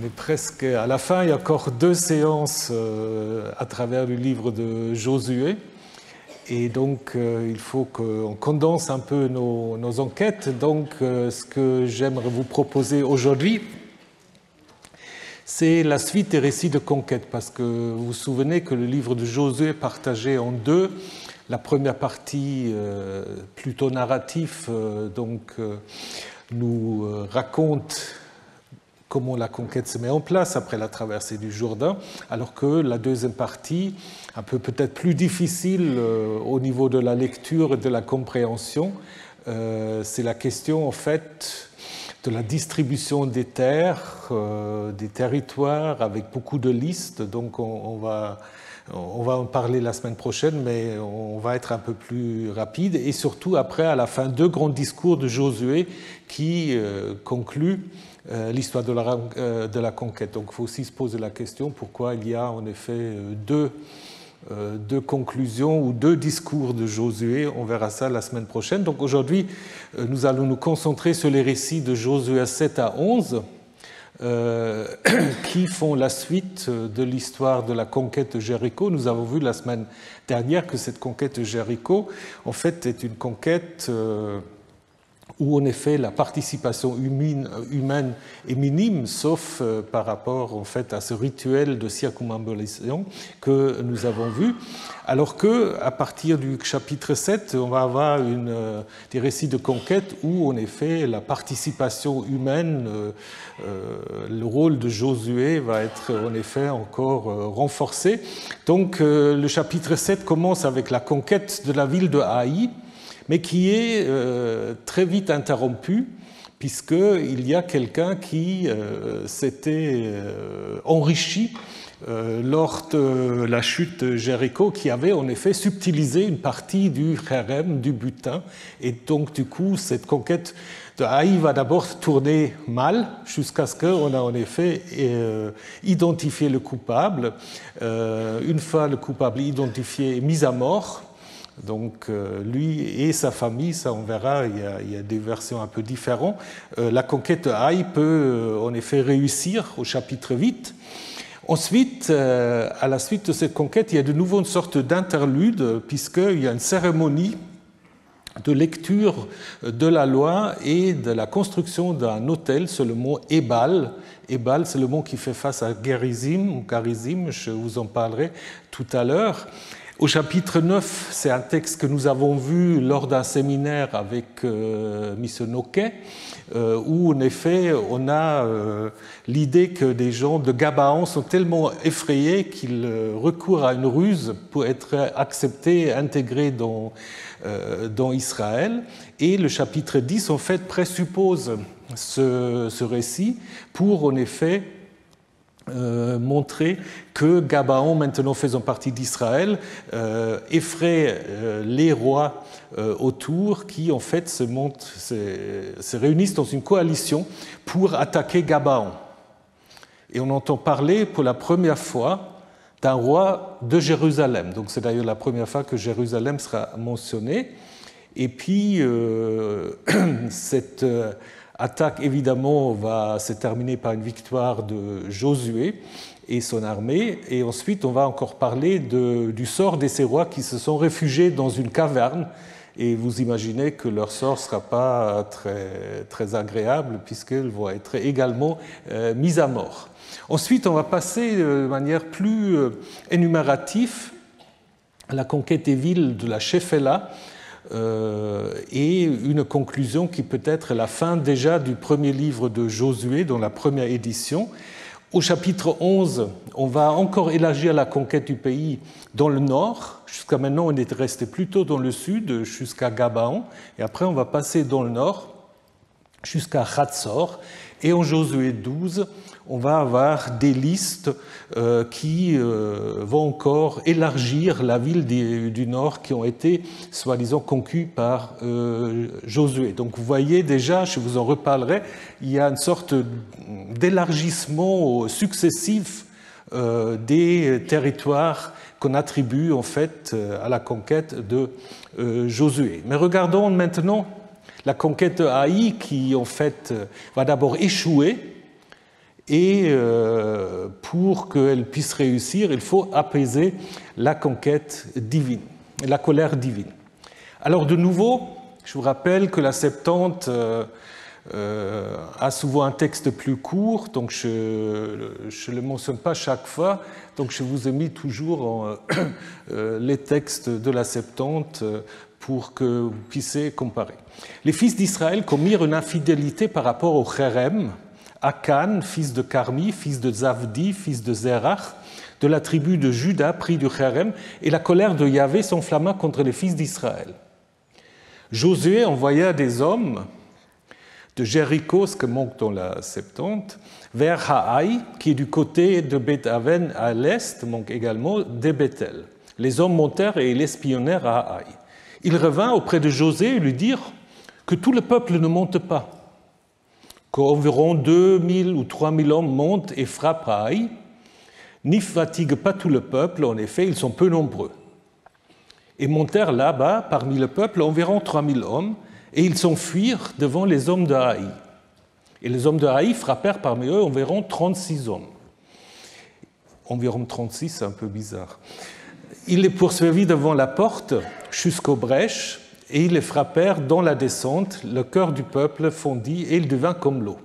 On est presque à la fin, il y a encore 2 séances à travers le livre de Josué. Et donc, il faut qu'on condense un peu nos enquêtes. Donc, ce que j'aimerais vous proposer aujourd'hui, c'est la suite des récits de conquête. Parce que vous vous souvenez que le livre de Josué est partagé en 2. La première partie, plutôt narratif, nous raconte comment la conquête se met en place après la traversée du Jourdain, alors que la deuxième partie, un peu peut-être plus difficile au niveau de la lecture et de la compréhension, c'est la question en fait de la distribution des terres, des territoires, avec beaucoup de listes. Donc on va en parler la semaine prochaine, mais on va être un peu plus rapide. Et surtout après, à la fin, 2 grands discours de Josué qui concluent l'histoire de la conquête. Donc il faut aussi se poser la question pourquoi il y a en effet deux conclusions ou 2 discours de Josué. On verra ça la semaine prochaine. Donc aujourd'hui, nous allons nous concentrer sur les récits de Josué 7 à 11 qui font la suite de l'histoire de la conquête de Jéricho. Nous avons vu la semaine dernière que cette conquête de Jéricho, en fait, est une conquête où en effet la participation humaine est minime, sauf par rapport en fait à ce rituel de circumambulation que nous avons vu, alors que à partir du chapitre 7, on va avoir des récits de conquête où en effet la participation humaine, le rôle de Josué va être en effet encore renforcé. Donc le chapitre 7 commence avec la conquête de la ville de Haï, mais qui est très vite interrompu, puisqu'il y a quelqu'un qui s'était enrichi lors de la chute de Jéricho, qui avait en effet subtilisé une partie du kherem, du butin, et donc du coup cette conquête de Haï va d'abord tourner mal, jusqu'à ce qu'on a en effet identifié le coupable. Une fois le coupable identifié et mis à mort, donc lui et sa famille, ça on verra, il y a des versions un peu différentes. La conquête de Haï peut en effet réussir au chapitre 8. Ensuite, à la suite de cette conquête, il y a de nouveau une sorte d'interlude, puisqu'il y a une cérémonie de lecture de la loi et de la construction d'un autel sur le mont Ébal. Ébal, c'est le mont qui fait face à Gerizim, ou Garizim, je vous en parlerai tout à l'heure. Au chapitre 9, c'est un texte que nous avons vu lors d'un séminaire avec M. Noquet, où en effet on a l'idée que des gens de Gabaon sont tellement effrayés qu'ils recourent à une ruse pour être acceptés et intégrés dans Israël. Et le chapitre 10 en fait présuppose ce récit pour en effet montrer que Gabaon, maintenant faisant partie d'Israël, effraie les rois autour qui en fait se réunissent dans une coalition pour attaquer Gabaon. Et on entend parler pour la première fois d'un roi de Jérusalem. Donc c'est d'ailleurs la première fois que Jérusalem sera mentionnée. Et puis cette attaque, évidemment, va se terminer par une victoire de Josué et son armée. Et ensuite, on va encore parler du sort de ces rois qui se sont réfugiés dans une caverne. Et vous imaginez que leur sort ne sera pas très, très agréable, puisqu'ils vont être également mis à mort. Ensuite, on va passer de manière plus énumérative à la conquête des villes de la Shephélah, et une conclusion qui peut être la fin déjà du premier livre de Josué, dans la première édition. Au chapitre 11, on va encore élargir la conquête du pays dans le nord. Jusqu'à maintenant, on est resté plutôt dans le sud, jusqu'à Gabaon, et après on va passer dans le nord, jusqu'à Hatzor. Et en Josué 12, on va avoir des listes qui vont encore élargir la ville du nord qui ont été, soi-disant, conquis par Josué. Donc vous voyez déjà, je vous en reparlerai, il y a une sorte d'élargissement successif des territoires qu'on attribue en fait à la conquête de Josué. Mais regardons maintenant la conquête de Haï qui en fait va d'abord échouer Et pour qu'elle puisse réussir, il faut apaiser la conquête divine, la colère divine. Alors de nouveau, je vous rappelle que la Septante a souvent un texte plus court, donc je ne le mentionne pas chaque fois, donc je vous ai mis toujours les textes de la Septante pour que vous puissiez comparer. Les fils d'Israël commirent une infidélité par rapport au Chérem, Akan, fils de Carmi, fils de Zavdi, fils de Zerach, de la tribu de Juda, pris du Chérem, et la colère de Yahvé s'enflamma contre les fils d'Israël. Josué envoya des hommes de Jéricho, ce que manque dans la Septante, vers Haï, qui est du côté de Beth-Aven à l'est, manque également de Bethel. Les hommes montèrent et l'espionnèrent à Haï. Ils revinrent auprès de Josué et lui dirent que tout le peuple ne monte pas, qu'environ 2000 ou 3000 hommes montent et frappent à Haï, n'y fatiguent pas tout le peuple, en effet, ils sont peu nombreux. Et montèrent là-bas, parmi le peuple, environ 3000 hommes, et ils s'enfuirent devant les hommes de Haï. Et les hommes de Haï frappèrent parmi eux environ 36 hommes. Environ 36, c'est un peu bizarre. Ils les poursuivirent devant la porte jusqu'aux brèches, et ils les frappèrent dans la descente. Le cœur du peuple fondit, et il devint comme l'eau.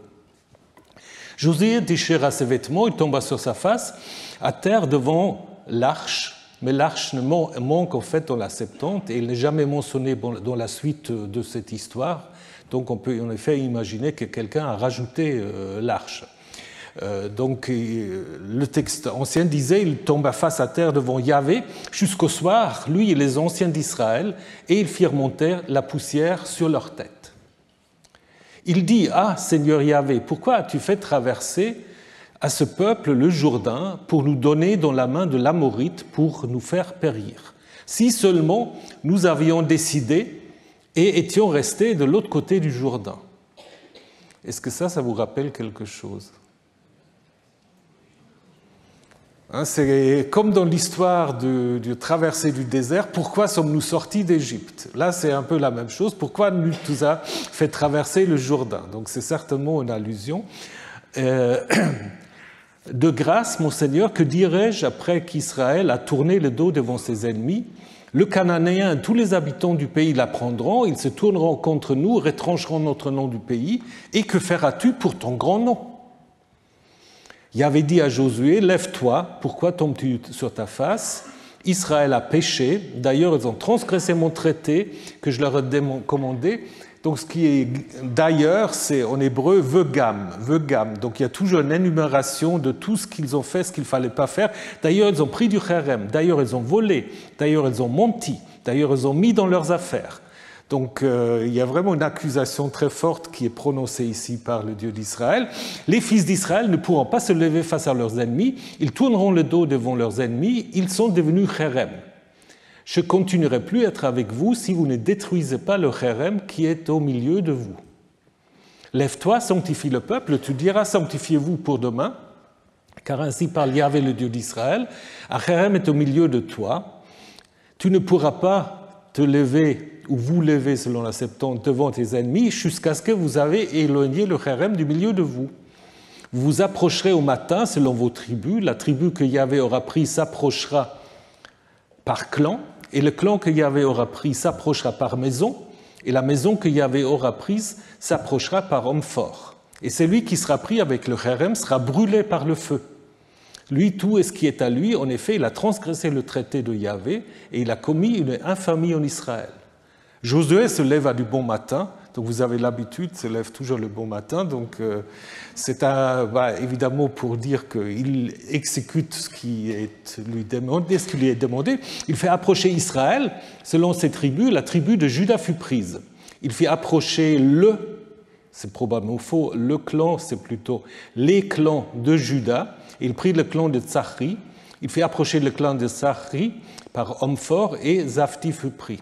Josué déchira ses vêtements, il tomba sur sa face, à terre devant l'arche, mais l'arche manque en fait dans la Septante, et il n'est jamais mentionné dans la suite de cette histoire, donc on peut en effet imaginer que quelqu'un a rajouté l'arche. Donc le texte ancien disait, il tomba face à terre devant Yahvé jusqu'au soir, lui et les anciens d'Israël, et ils firent monter la poussière sur leur tête. Il dit, ah Seigneur Yahvé, pourquoi as-tu fait traverser à ce peuple le Jourdain pour nous donner dans la main de l'Amorite pour nous faire périr? Si seulement nous avions décidé et étions restés de l'autre côté du Jourdain. Est-ce que ça vous rappelle quelque chose? C'est comme dans l'histoire de traversée du désert, pourquoi sommes-nous sortis d'Égypte? Là, c'est un peu la même chose. Pourquoi nous a fait traverser le Jourdain? Donc, c'est certainement une allusion. De grâce, mon Seigneur, que dirais-je après qu'Israël a tourné le dos devant ses ennemis? Le Cananéen et tous les habitants du pays l'apprendront, ils se tourneront contre nous, retrancheront notre nom du pays. Et que feras-tu pour ton grand nom? Yahvé dit à Josué, lève-toi, pourquoi tombes-tu sur ta face? Israël a péché, d'ailleurs ils ont transgressé mon traité que je leur ai commandé. Donc ce qui est d'ailleurs, c'est en hébreu vegam. Donc il y a toujours une énumération de tout ce qu'ils ont fait, ce qu'il ne fallait pas faire. D'ailleurs ils ont pris du chérem, d'ailleurs ils ont volé, d'ailleurs ils ont menti, d'ailleurs ils ont mis dans leurs affaires. Donc il y a vraiment une accusation très forte qui est prononcée ici par le Dieu d'Israël. Les fils d'Israël ne pourront pas se lever face à leurs ennemis, ils tourneront le dos devant leurs ennemis, ils sont devenus chérem. Je ne continuerai plus à être avec vous si vous ne détruisez pas le chérem qui est au milieu de vous. Lève-toi, sanctifie le peuple, tu diras sanctifiez-vous pour demain, car ainsi parle Yahvé le Dieu d'Israël, un chérem est au milieu de toi, tu ne pourras pas te lever ou vous levez selon la Septante devant tes ennemis jusqu'à ce que vous avez éloigné le chérem du milieu de vous. Vous vous approcherez au matin selon vos tribus, la tribu que Yahvé aura prise s'approchera par clan, et le clan que Yahvé aura pris s'approchera par maison, et la maison que Yahvé aura prise s'approchera par homme fort. Et celui qui sera pris avec le chérem sera brûlé par le feu. Lui, tout ce qui est à lui, en effet, il a transgressé le traité de Yahvé, et il a commis une infamie en Israël. Josué se lève à du bon matin, donc vous avez l'habitude, se lève toujours le bon matin, donc c'est évidemment pour dire qu'il exécute ce qui lui est demandé. Il fait approcher Israël, selon ses tribus, la tribu de Juda fut prise. Il fit approcher c'est probablement faux, le clan, c'est plutôt les clans de Juda. Il prit le clan de Tsachri, il fit approcher le clan de Tsachri par homme fort et Zavdi fut pris.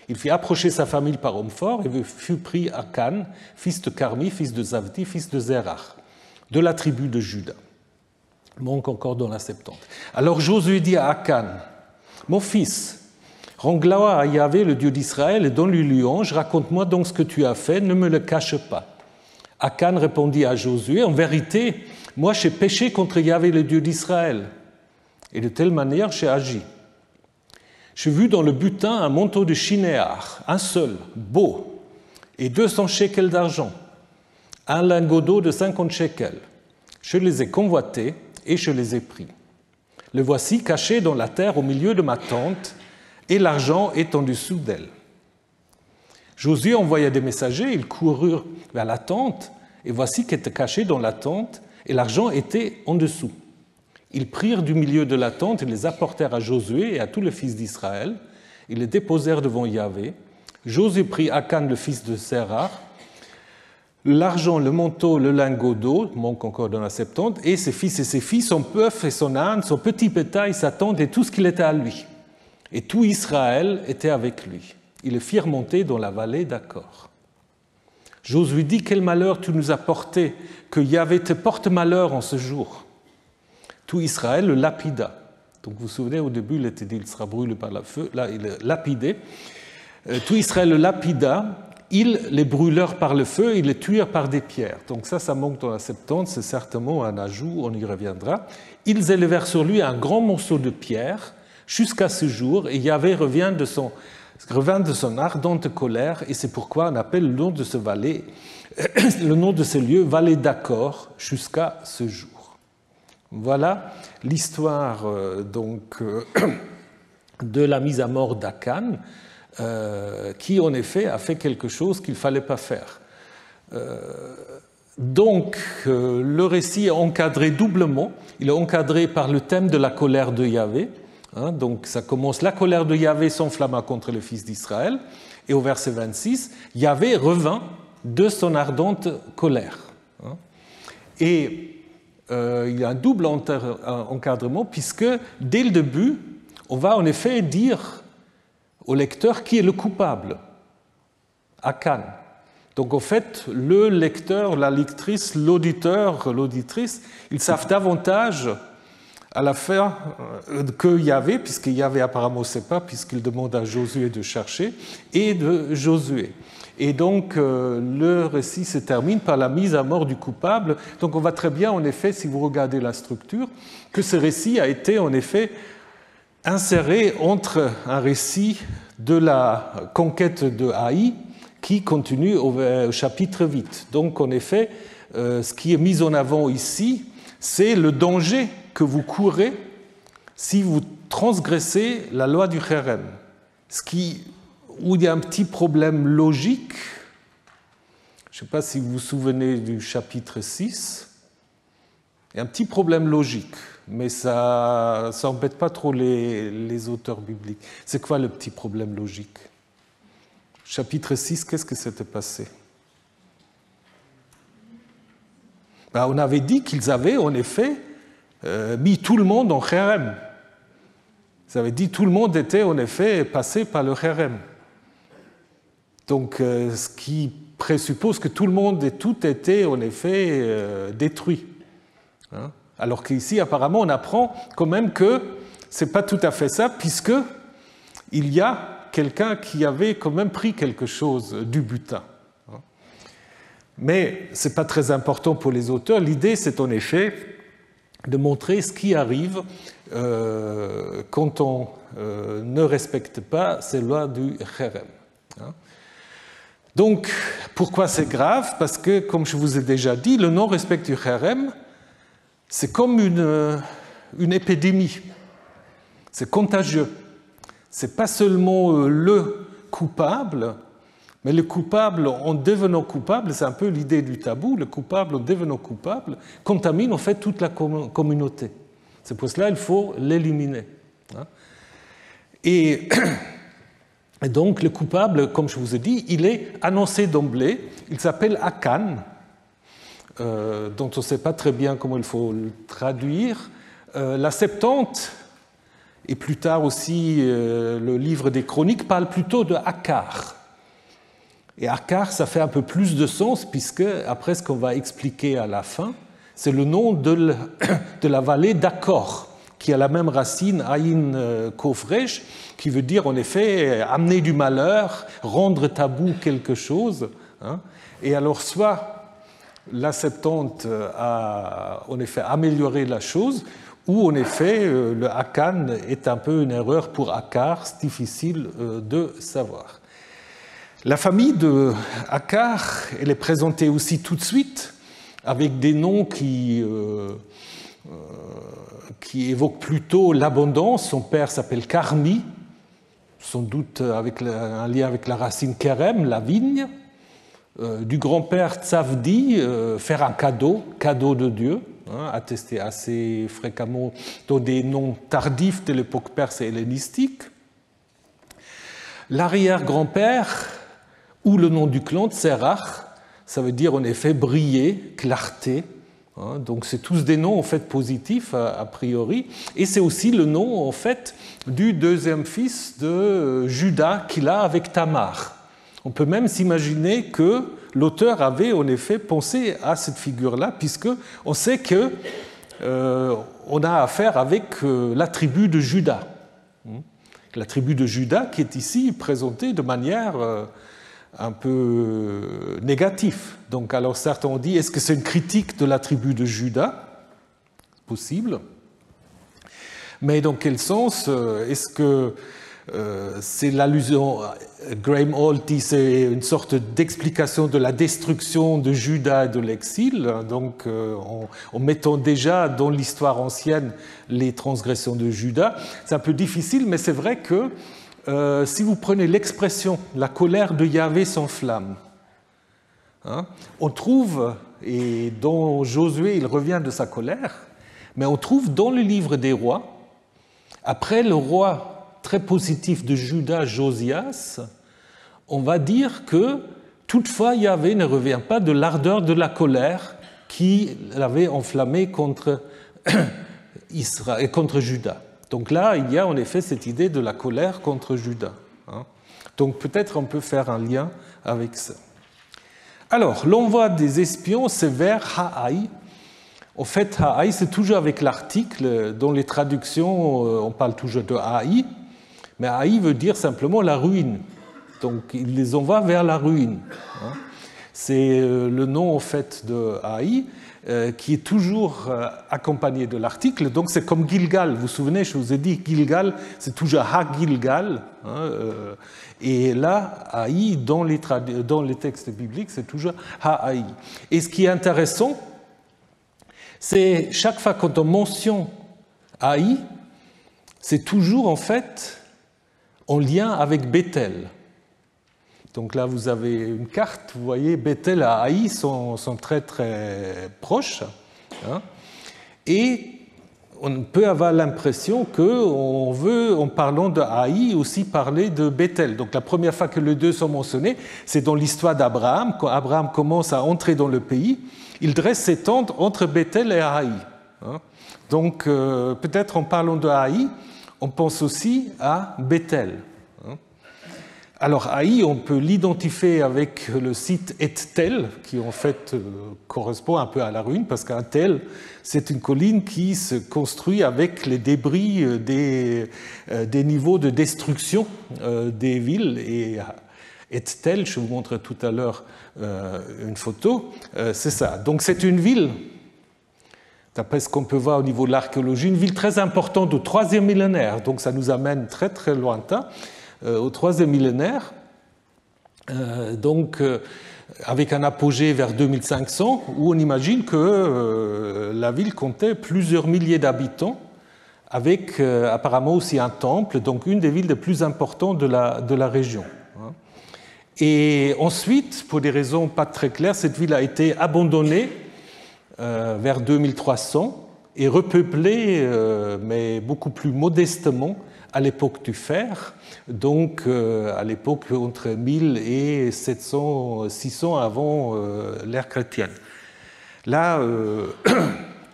Il fit approcher sa famille par homme fort et fut pris Akan, fils de Carmi, fils de Zavdi, fils de Zerach, de la tribu de Juda. Manque encore dans la Septante. Alors Josué dit à Akan, mon fils, rends gloire à Yahvé, le Dieu d'Israël, et donne-lui louange, raconte-moi donc ce que tu as fait, ne me le cache pas. Akan répondit à Josué, « En vérité, moi j'ai péché contre Yahvé, le Dieu d'Israël, et de telle manière j'ai agi. J'ai vu dans le butin un manteau de chinéar, un seul, beau, et 200 shekels d'argent, un lingot d'eau de 50 shekels. Je les ai convoités et je les ai pris. Le voici caché dans la terre au milieu de ma tente, et l'argent est en dessous d'elle. » Josué envoya des messagers, ils coururent vers la tente, et voici qu'était caché dans la tente, et l'argent était en dessous. Ils prirent du milieu de la tente et les apportèrent à Josué et à tous les fils d'Israël. Ils les déposèrent devant Yahvé. Josué prit Akan, le fils de Sérar, l'argent, le manteau, le lingot d'eau, manque encore dans la Septante, et ses fils et ses filles, son bœuf et son âne, son petit bétail, sa tente et tout ce qu'il était à lui. Et tout Israël était avec lui. Ils le firent monter dans la vallée d'Achor. Josué dit, « Quel malheur tu nous as porté, que Yahvé te porte malheur en ce jour. » Tout Israël le lapida. Donc vous vous souvenez, au début, il était dit, il sera brûlé par le feu. Là, il est lapidé. Tout Israël le lapida. Ils les brûlèrent par le feu, ils les tuèrent par des pierres. Donc ça manque dans la Septante, c'est certainement un ajout, on y reviendra. Ils élevèrent sur lui un grand morceau de pierre jusqu'à ce jour, et Yahvé revint de son ardente colère, et c'est pourquoi on appelle le nom de ce vallée, le nom de ce lieu, vallée d'Achor, jusqu'à ce jour. Voilà l'histoire de la mise à mort d'Akan, qui en effet a fait quelque chose qu'il ne fallait pas faire. Le récit est encadré doublement. Il est encadré par le thème de la colère de Yahvé. Donc ça commence, la colère de Yahvé s'enflamma contre les fils d'Israël, et au verset 26, Yahvé revint de son ardente colère. Et il y a un double encadrement, puisque dès le début, on va en effet dire au lecteur qui est le coupable, Akan. Donc en fait, le lecteur, la lectrice, l'auditeur, l'auditrice, ils savent davantage à la fin que Yahvé, puisque Yahvé apparemment ne sait pas, puisqu'il demande à Josué de chercher, et de Josué. Et donc le récit se termine par la mise à mort du coupable. Donc on voit très bien, en effet, si vous regardez la structure, que ce récit a été en effet inséré entre un récit de la conquête de Haï qui continue au chapitre 8. Donc en effet, ce qui est mis en avant ici, c'est le danger que vous courez si vous transgressez la loi du Kherem. Où il y a un petit problème logique. Je ne sais pas si vous vous souvenez du chapitre 6. Il y a un petit problème logique, mais ça n'embête pas trop les auteurs bibliques. C'est quoi le petit problème logique? Chapitre 6, qu'est-ce que s'était passé? On avait dit qu'ils avaient en effet mis tout le monde en Kherem. Ils avaient dit que tout le monde était en effet passé par le Kherem. Donc, ce qui présuppose que tout le monde et tout était en effet détruit. Alors qu'ici, apparemment, on apprend quand même que ce n'est pas tout à fait ça, puisqu'il y a quelqu'un qui avait quand même pris quelque chose du butin. Mais ce n'est pas très important pour les auteurs. L'idée, c'est en effet de montrer ce qui arrive quand on ne respecte pas ces lois du Kherem. Donc, pourquoi c'est grave? Parce que, comme je vous ai déjà dit, le non-respect du Kherem, c'est comme une épidémie. C'est contagieux. Ce n'est pas seulement le coupable, mais le coupable, en devenant coupable, c'est un peu l'idée du tabou, le coupable, en devenant coupable, contamine en fait toute la communauté. C'est pour cela qu'il faut l'éliminer. Et donc le coupable, comme je vous ai dit, il est annoncé d'emblée, il s'appelle Akan, dont on ne sait pas très bien comment il faut le traduire. La Septante, et plus tard aussi le livre des Chroniques, parle plutôt de Akar. Et Akar, ça fait un peu plus de sens, puisque, après ce qu'on va expliquer à la fin, c'est le nom de la vallée d'Achor, qui a la même racine, Aïn Kofresh, qui veut dire en effet amener du malheur, rendre tabou quelque chose. Et alors, soit la Septante a en effet amélioré la chose, ou en effet le Akan est un peu une erreur pour Akar, c'est difficile de savoir. La famille de Akar, elle est présentée aussi tout de suite avec des noms qui évoquent plutôt l'abondance. Son père s'appelle Karmi, sans doute avec un lien avec la racine Kerem, la vigne. Du grand-père Tzavdi, faire un cadeau de Dieu, attesté assez fréquemment dans des noms tardifs de l'époque perse et hellénistique. L'arrière-grand-père, ou le nom du clan, Tserach, ça veut dire en effet briller, clarté. Donc c'est tous des noms en fait positifs a priori, et c'est aussi le nom en fait du deuxième fils de Juda qu'il a avec Tamar. On peut même s'imaginer que l'auteur avait en effet pensé à cette figure-là, puisque on sait que on a affaire avec la tribu de Juda. La tribu de Juda qui est ici présentée de manière un peu négatif. Donc, alors certains ont dit, est-ce que c'est une critique de la tribu de Juda? C'est possible. Mais dans quel sens? Est-ce que c'est l'allusion, Graham Hall dit, c'est une sorte d'explication de la destruction de Juda et de l'exil, donc en mettant déjà dans l'histoire ancienne les transgressions de Juda. C'est un peu difficile, mais c'est vrai que si vous prenez l'expression « la colère de Yahvé s'enflamme », on trouve, et dans Josué il revient de sa colère, mais on trouve dans le livre des rois, après le roi très positif de Juda, Josias, on va dire que toutefois Yahvé ne revient pas de l'ardeur de la colère qui l'avait enflammé contre Israël et contre Juda. Donc là, il y a en effet cette idée de la colère contre Juda. Donc peut-être on peut faire un lien avec ça. Alors, l'envoi des espions, c'est vers Ha'ai. En fait, Ha'ai, c'est toujours avec l'article. Dans les traductions, on parle toujours de Ha'ai, mais Ha'ai veut dire simplement la ruine. Donc, il les envoie vers la ruine. C'est le nom, en fait, de Ha'ai, qui est toujours accompagné de l'article. Donc c'est comme Gilgal. Vous vous souvenez, je vous ai dit, Gilgal, c'est toujours Ha-Gilgal. Et là, Haï, dans les textes bibliques, c'est toujours Ha-Haï. Et ce qui est intéressant, c'est chaque fois quand on mentionne Haï, c'est toujours en fait en lien avec Bethel. Donc là, vous avez une carte, vous voyez, Bethel et Haï sont très très proches. Et on peut avoir l'impression qu'on veut, en parlant de Haï, aussi parler de Bethel. Donc la première fois que les deux sont mentionnés, c'est dans l'histoire d'Abraham. Quand Abraham commence à entrer dans le pays, il dresse ses tentes entre Bethel et Haï. Donc peut-être en parlant de Haï, on pense aussi à Bethel. Alors, Haï, on peut l'identifier avec le site Et-Tel, qui en fait correspond un peu à la ruine, parce qu'un tel, c'est une colline qui se construit avec les débris des niveaux de destruction des villes. Et Et-Tel, je vous montre tout à l'heure une photo, c'est ça. Donc, c'est une ville, d'après ce qu'on peut voir au niveau de l'archéologie, une ville très importante au IIIe millénaire. Donc, ça nous amène très, très lointain. Au IIIe millénaire, donc avec un apogée vers 2500, où on imagine que la ville comptait plusieurs milliers d'habitants, avec apparemment aussi un temple, donc une des villes les plus importantes de la région. Et ensuite, pour des raisons pas très claires, cette ville a été abandonnée vers 2300 et repeuplée, mais beaucoup plus modestement, à l'époque du fer, donc à l'époque entre 1000 et 600 avant l'ère chrétienne. Là,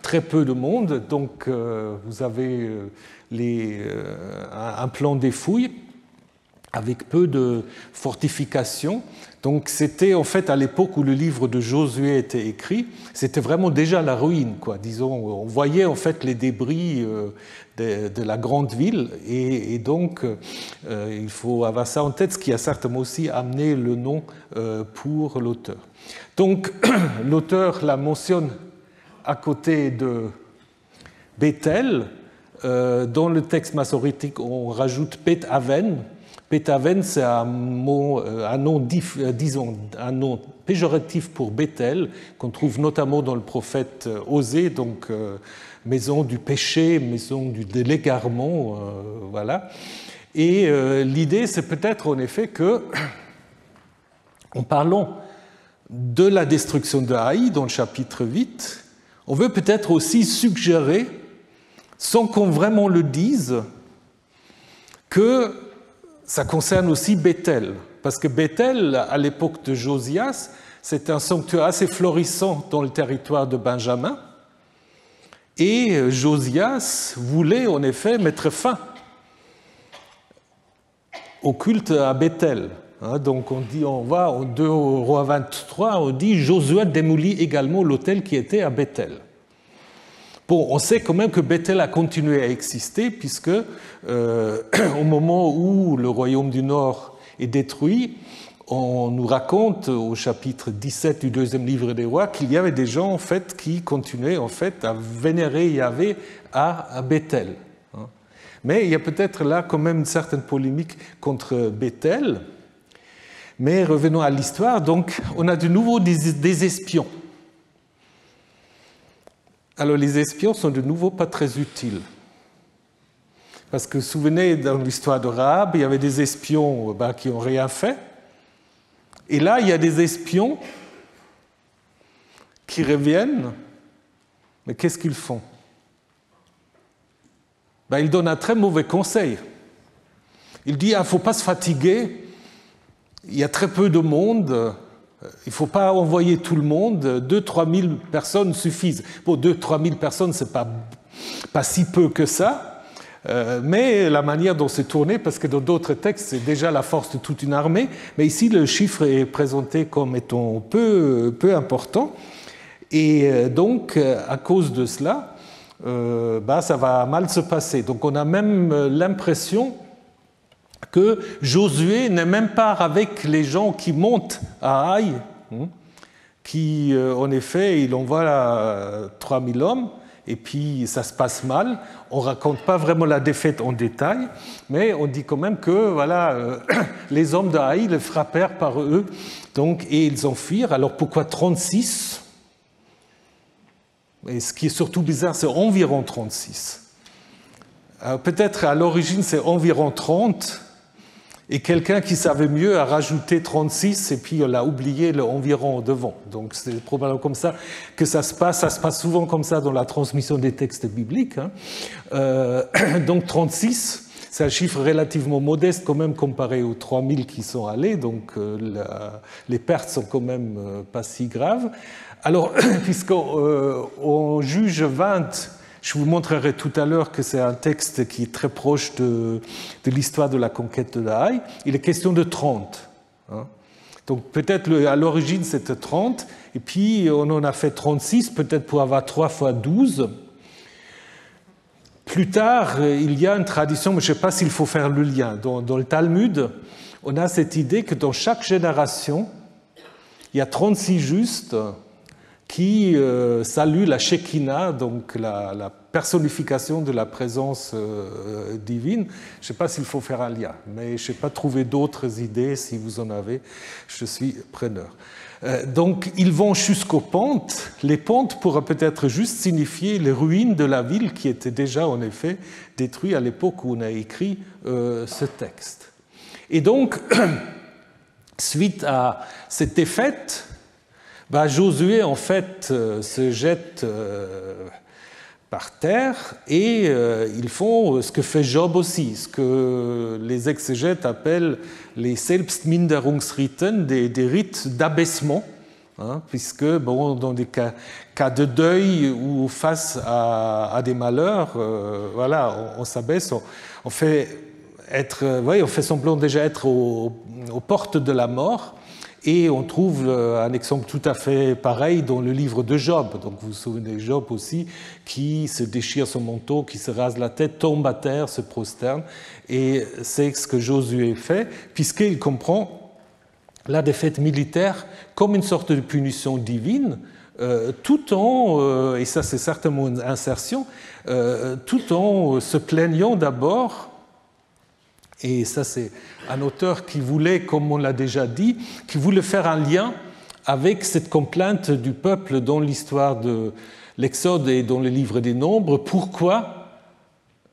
très peu de monde, donc vous avez un plan des fouilles avec peu de fortifications. Donc c'était en fait à l'époque où le livre de Josué était écrit, c'était vraiment déjà la ruine, quoi. Disons, on voyait en fait les débris de la grande ville, et donc il faut avoir ça en tête, ce qui a certainement aussi amené le nom pour l'auteur. Donc l'auteur la mentionne à côté de Bethel. Dans le texte massorétique, on rajoute Beth Aven. Beth Aven, c'est un nom péjoratif pour Bethel, qu'on trouve notamment dans le prophète Osée, donc maison du péché, maison de l'égarement, voilà. Et l'idée, c'est peut-être en effet que, en parlant de la destruction de Haï dans le chapitre 8, on veut peut-être aussi suggérer, sans qu'on vraiment le dise, que ça concerne aussi Bethel, parce que Bethel, à l'époque de Josias, c'était un sanctuaire assez florissant dans le territoire de Benjamin, et Josias voulait en effet mettre fin au culte à Bethel. Donc on va en 2 Rois 23, on dit Josué démolit également l'autel qui était à Bethel. Bon, on sait quand même que Bethel a continué à exister, puisque au moment où le royaume du Nord est détruit, on nous raconte au chapitre 17 du deuxième livre des rois qu'il y avait des gens en fait, qui continuaient en fait, à vénérer Yahvé à Bethel. Mais il y a peut-être là quand même une certaine polémique contre Bethel. Mais revenons à l'histoire. Donc, on a de nouveau des espions. Alors, les espions sont de nouveau pas très utiles. Parce que, vous vous souvenez, dans l'histoire de Rahab, il y avait des espions qui n'ont rien fait. Et là, il y a des espions qui reviennent. Mais qu'est-ce qu'ils font? Ils donnent un très mauvais conseil. Ils disent, il ne faut pas se fatiguer, il y a très peu de monde, il ne faut pas envoyer tout le monde, 2-3 000 personnes suffisent. Bon, 2-3 000 personnes, ce n'est pas si peu que ça, mais la manière dont c'est tourné, parce que dans d'autres textes, c'est déjà la force de toute une armée, mais ici, le chiffre est présenté comme étant peu important, et donc, à cause de cela, ça va mal se passer. Donc on a même l'impression que Josué n'est même pas avec les gens qui montent à Haï, qui en effet, il envoie 3000 hommes, et puis ça se passe mal. On ne raconte pas vraiment la défaite en détail, mais on dit quand même que voilà, les hommes de Haï les frappèrent par eux, donc, et ils en fuirent. Alors pourquoi 36 ? Et ce qui est surtout bizarre, c'est environ 36. Peut-être à l'origine, c'est environ 30, et quelqu'un qui savait mieux a rajouté 36, et puis on a oublié le environ devant. Donc c'est probablement comme ça que ça se passe. Ça se passe souvent comme ça dans la transmission des textes bibliques. Donc 36, c'est un chiffre relativement modeste quand même comparé aux 3000 qui sont allés, donc les pertes sont quand même pas si graves. Alors, puisqu'on juge 20, je vous montrerai tout à l'heure que c'est un texte qui est très proche de l'histoire de la conquête de la Haï, il est question de 30. Donc peut-être à l'origine c'était 30, et puis on en a fait 36, peut-être pour avoir 3 fois 12. Plus tard, il y a une tradition, mais je ne sais pas s'il faut faire le lien. Dans le Talmud, on a cette idée que dans chaque génération, il y a 36 justes qui salue la Shekinah, donc la personnification de la présence divine. Je ne sais pas s'il faut faire un lien, mais je n'ai pas trouvé d'autres idées. Si vous en avez, je suis preneur. Donc, ils vont jusqu'aux pentes. Les pentes pourraient peut-être juste signifier les ruines de la ville qui était déjà, en effet, détruite à l'époque où on a écrit ce texte. Et donc, suite à cette défaite, Josué, en fait, se jette par terre et ils font ce que fait Job aussi, ce que les exégètes appellent les Selbstminderungsriten, des rites d'abaissement, puisque dans des cas de deuil ou face à des malheurs, on s'abaisse, on fait on fait semblant déjà être aux portes de la mort. Et on trouve un exemple tout à fait pareil dans le livre de Job. Donc vous vous souvenez de Job aussi, qui se déchire son manteau, qui se rase la tête, tombe à terre, se prosterne. Et c'est ce que Josué fait, puisqu'il comprend la défaite militaire comme une sorte de punition divine, tout en, et ça c'est certainement une insertion, tout en se plaignant d'abord. Et ça, c'est un auteur qui voulait, comme on l'a déjà dit, qui voulait faire un lien avec cette complainte du peuple dans l'histoire de l'Exode et dans le livre des Nombres. Pourquoi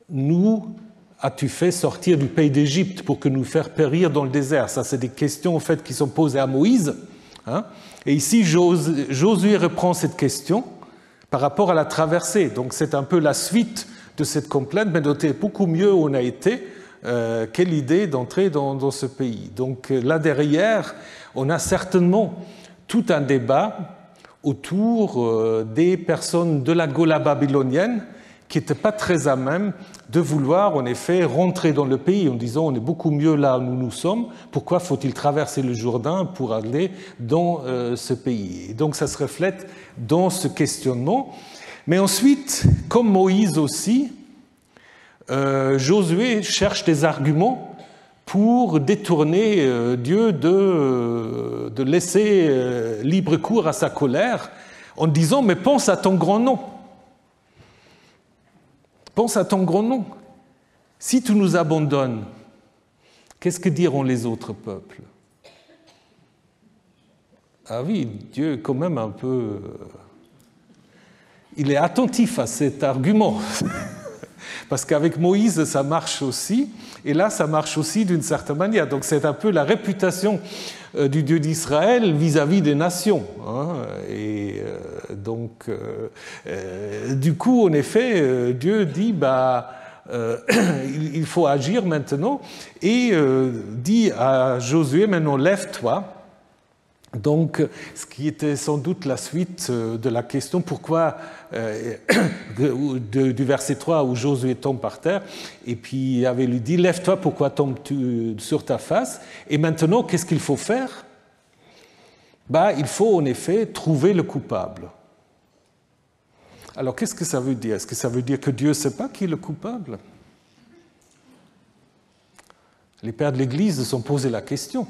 nous as-tu fait sortir du pays d'Égypte pour que nous faire périr dans le désert? Ça, c'est des questions en fait, qui sont posées à Moïse. Hein. Et ici, Josué reprend cette question par rapport à la traversée. Donc, c'est un peu la suite de cette complainte, mais notez beaucoup mieux où on a été. Quelle idée d'entrer dans ce pays. Donc là derrière, on a certainement tout un débat autour des personnes de la Gaule babylonienne qui n'étaient pas très à même de vouloir en effet rentrer dans le pays en disant on est beaucoup mieux là où nous sommes, pourquoi faut-il traverser le Jourdain pour aller dans ce pays? Et donc ça se reflète dans ce questionnement. Mais ensuite, comme Moïse aussi, Josué cherche des arguments pour détourner Dieu de laisser libre cours à sa colère en disant « mais pense à ton grand nom ». Pense à ton grand nom. Si tu nous abandonnes, qu'est-ce que diront les autres peuples? Ah oui, Dieu est quand même un peu... Il est attentif à cet argument. Parce qu'avec Moïse, ça marche aussi, et là, ça marche aussi d'une certaine manière. Donc c'est un peu la réputation du Dieu d'Israël vis-à-vis des nations. Hein. Et donc, du coup, en effet, Dieu dit, il faut agir maintenant, et dit à Josué, maintenant lève-toi. Donc, ce qui était sans doute la suite de la question, pourquoi, du verset 3 où Josué tombe par terre, et puis il avait lui dit, lève-toi, pourquoi tombes-tu sur ta face? Et maintenant, qu'est-ce qu'il faut faire? Il faut en effet trouver le coupable. Alors, qu'est-ce que ça veut dire? Est-ce que ça veut dire que Dieu ne sait pas qui est le coupable? Les pères de l'Église se sont posé la question.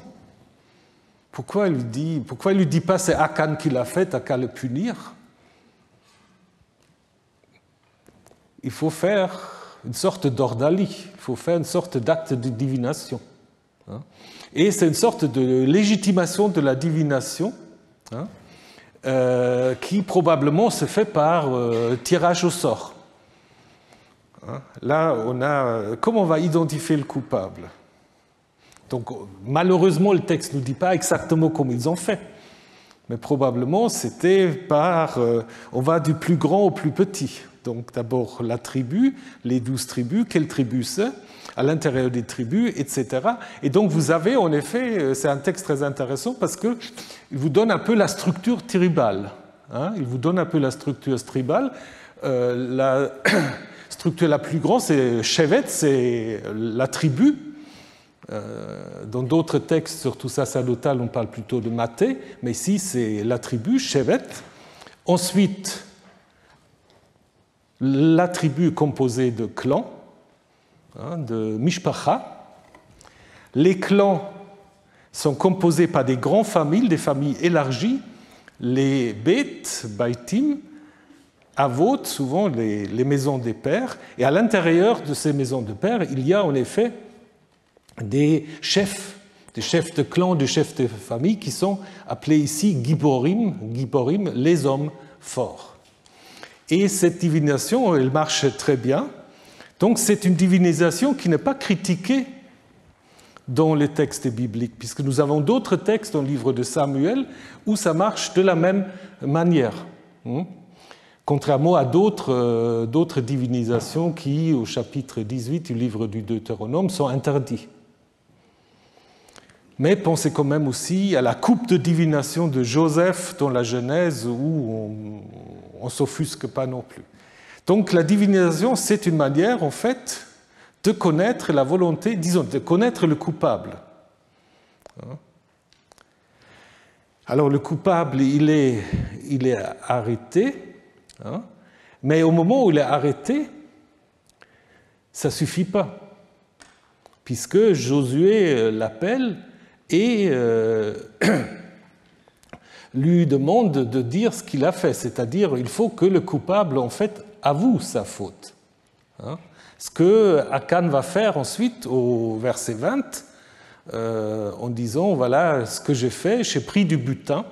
Pourquoi il lui dit pas c'est Akan qui l'a fait, t'as qu'à le punir? Il faut faire une sorte d'ordalie, il faut faire une sorte d'acte de divination. Et c'est une sorte de légitimation de la divination qui probablement se fait par tirage au sort. Là, comment on va identifier le coupable? Donc, malheureusement, le texte ne nous dit pas exactement comment ils ont fait. Mais probablement, c'était par... on va du plus grand au plus petit. Donc, d'abord, la tribu, les 12 tribus, quelle tribu c'est, à l'intérieur des tribus, etc. Et donc, vous avez, en effet, c'est un texte très intéressant parce qu'il vous donne un peu la structure tribale. Il vous donne un peu la structure tribale. La structure la plus grande, c'est Shevet, c'est la tribu. Dans d'autres textes, surtout sacerdotal, on parle plutôt de Maté, mais ici c'est la tribu, Shevet. Ensuite, la tribu composée de clans, de Mishpacha. Les clans sont composés par des grandes familles, des familles élargies, les Beth, Baitim, Avot, souvent les maisons des pères, et à l'intérieur de ces maisons de pères, il y a en effet des chefs de clan, des chefs de famille qui sont appelés ici Giborim, les hommes forts. Et cette divinisation, elle marche très bien. Donc c'est une divinisation qui n'est pas critiquée dans les textes bibliques, puisque nous avons d'autres textes dans le livre de Samuel où ça marche de la même manière. Contrairement à d'autres divinisations qui, au chapitre 18 du livre du Deutéronome, sont interdites. Mais pensez quand même aussi à la coupe de divination de Joseph dans la Genèse où on ne s'offusque pas non plus. Donc la divinisation, c'est une manière en fait de connaître la volonté, disons, de connaître le coupable. Alors le coupable, il est arrêté, mais au moment où il est arrêté, ça ne suffit pas, puisque Josué l'appelle et lui demande de dire ce qu'il a fait, c'est-à-dire il faut que le coupable en fait avoue sa faute. Ce que Akan va faire ensuite au verset 20, en disant voilà ce que j'ai fait, j'ai pris du butin,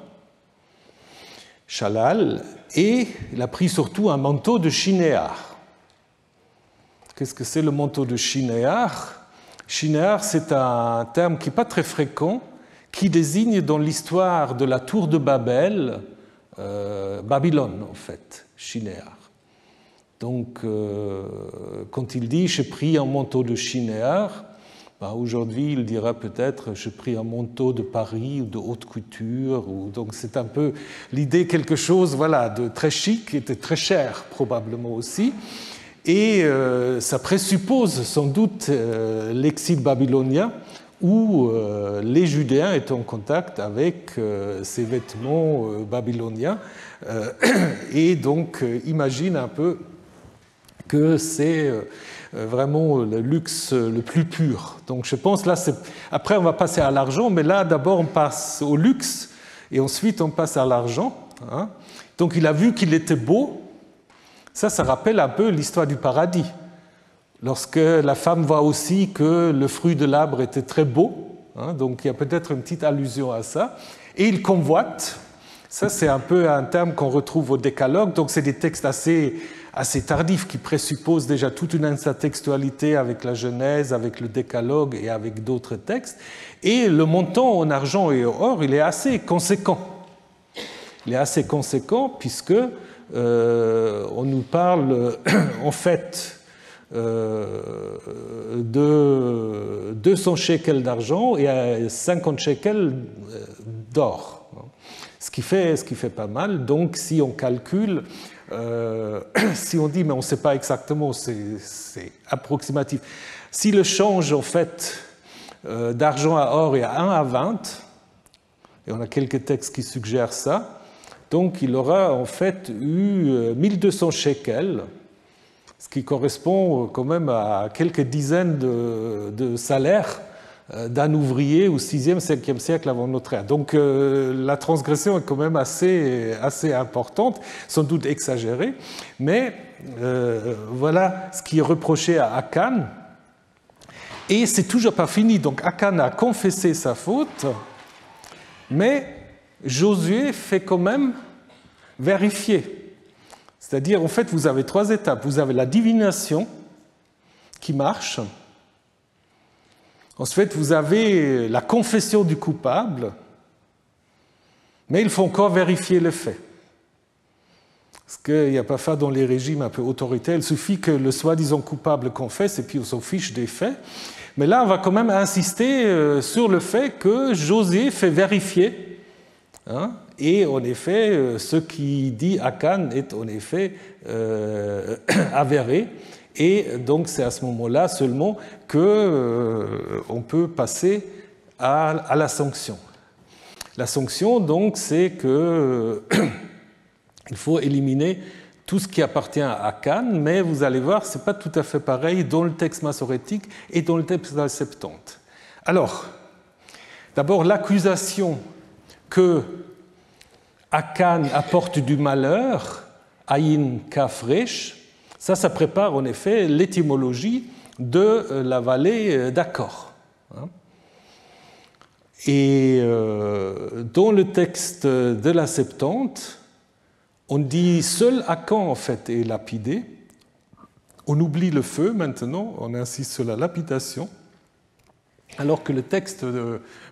Shalal, et il a pris surtout un manteau de Shinéar. Qu'est-ce que c'est le manteau de Shinéar? Shinéar, c'est un terme qui n'est pas très fréquent, qui désigne dans l'histoire de la tour de Babel, Babylone en fait, Shinéar. Donc, quand il dit « j'ai pris un manteau de Shinéar », aujourd'hui, il dira peut-être « j'ai pris un manteau de Paris ou de haute couture ». Donc, c'est un peu l'idée, quelque chose voilà, de très chic et de très cher, probablement aussi. Et ça présuppose sans doute l'exil babylonien où les Judéens étaient en contact avec ces vêtements babyloniens. Et donc, imagine un peu que c'est vraiment le luxe le plus pur. Donc je pense, là, après on va passer à l'argent, mais là d'abord on passe au luxe et ensuite on passe à l'argent. Donc il a vu qu'il était beau. Ça rappelle un peu l'histoire du paradis. Lorsque la femme voit aussi que le fruit de l'arbre était très beau, donc il y a peut-être une petite allusion à ça, et il convoite. Ça, c'est un peu un terme qu'on retrouve au Décalogue, donc c'est des textes assez tardifs qui présupposent déjà toute une intertextualité avec la Genèse, avec le Décalogue et avec d'autres textes. Et le montant en argent et en or, il est assez conséquent. Il est assez conséquent puisque on nous parle en fait de 200 shekels d'argent et 50 shekels d'or. Ce qui fait pas mal. Donc, si on calcule, si on dit, mais on ne sait pas exactement, c'est approximatif. Si le change, en fait, d'argent à or est à 1 à 20, et on a quelques textes qui suggèrent ça, donc il aura en fait eu 1200 shekels, ce qui correspond quand même à quelques dizaines de salaires d'un ouvrier au 6e, 5e siècle avant notre ère. Donc la transgression est quand même assez importante, sans doute exagérée, mais voilà ce qui est reproché à Akan. Et c'est toujours pas fini. Donc Akan a confessé sa faute, mais Josué fait quand même vérifier. C'est-à-dire, en fait, vous avez 3 étapes. Vous avez la divination qui marche. Ensuite, vous avez la confession du coupable, mais il faut encore vérifier le fait. Parce qu'il n'y a pas ça dans les régimes un peu autoritaires, il suffit que le soi-disant coupable confesse et puis on s'en fiche des faits. Mais là, on va quand même insister sur le fait que Josué fait vérifier. Et en effet, ce qui dit Akan est en effet avéré. Et donc, c'est à ce moment-là seulement qu'on peut passer à la sanction. La sanction, donc, c'est qu'il faut éliminer tout ce qui appartient à Akan, mais vous allez voir, ce n'est pas tout à fait pareil dans le texte massorétique et dans le texte de la Septante. Alors, d'abord, l'accusation que Akan apporte du malheur, Ayin Kafresh, ça prépare en effet l'étymologie de la vallée d'Akkor. Et dans le texte de la Septante, on dit seul Akan en fait est lapidé. On oublie le feu maintenant, on insiste sur la lapidation, alors que le texte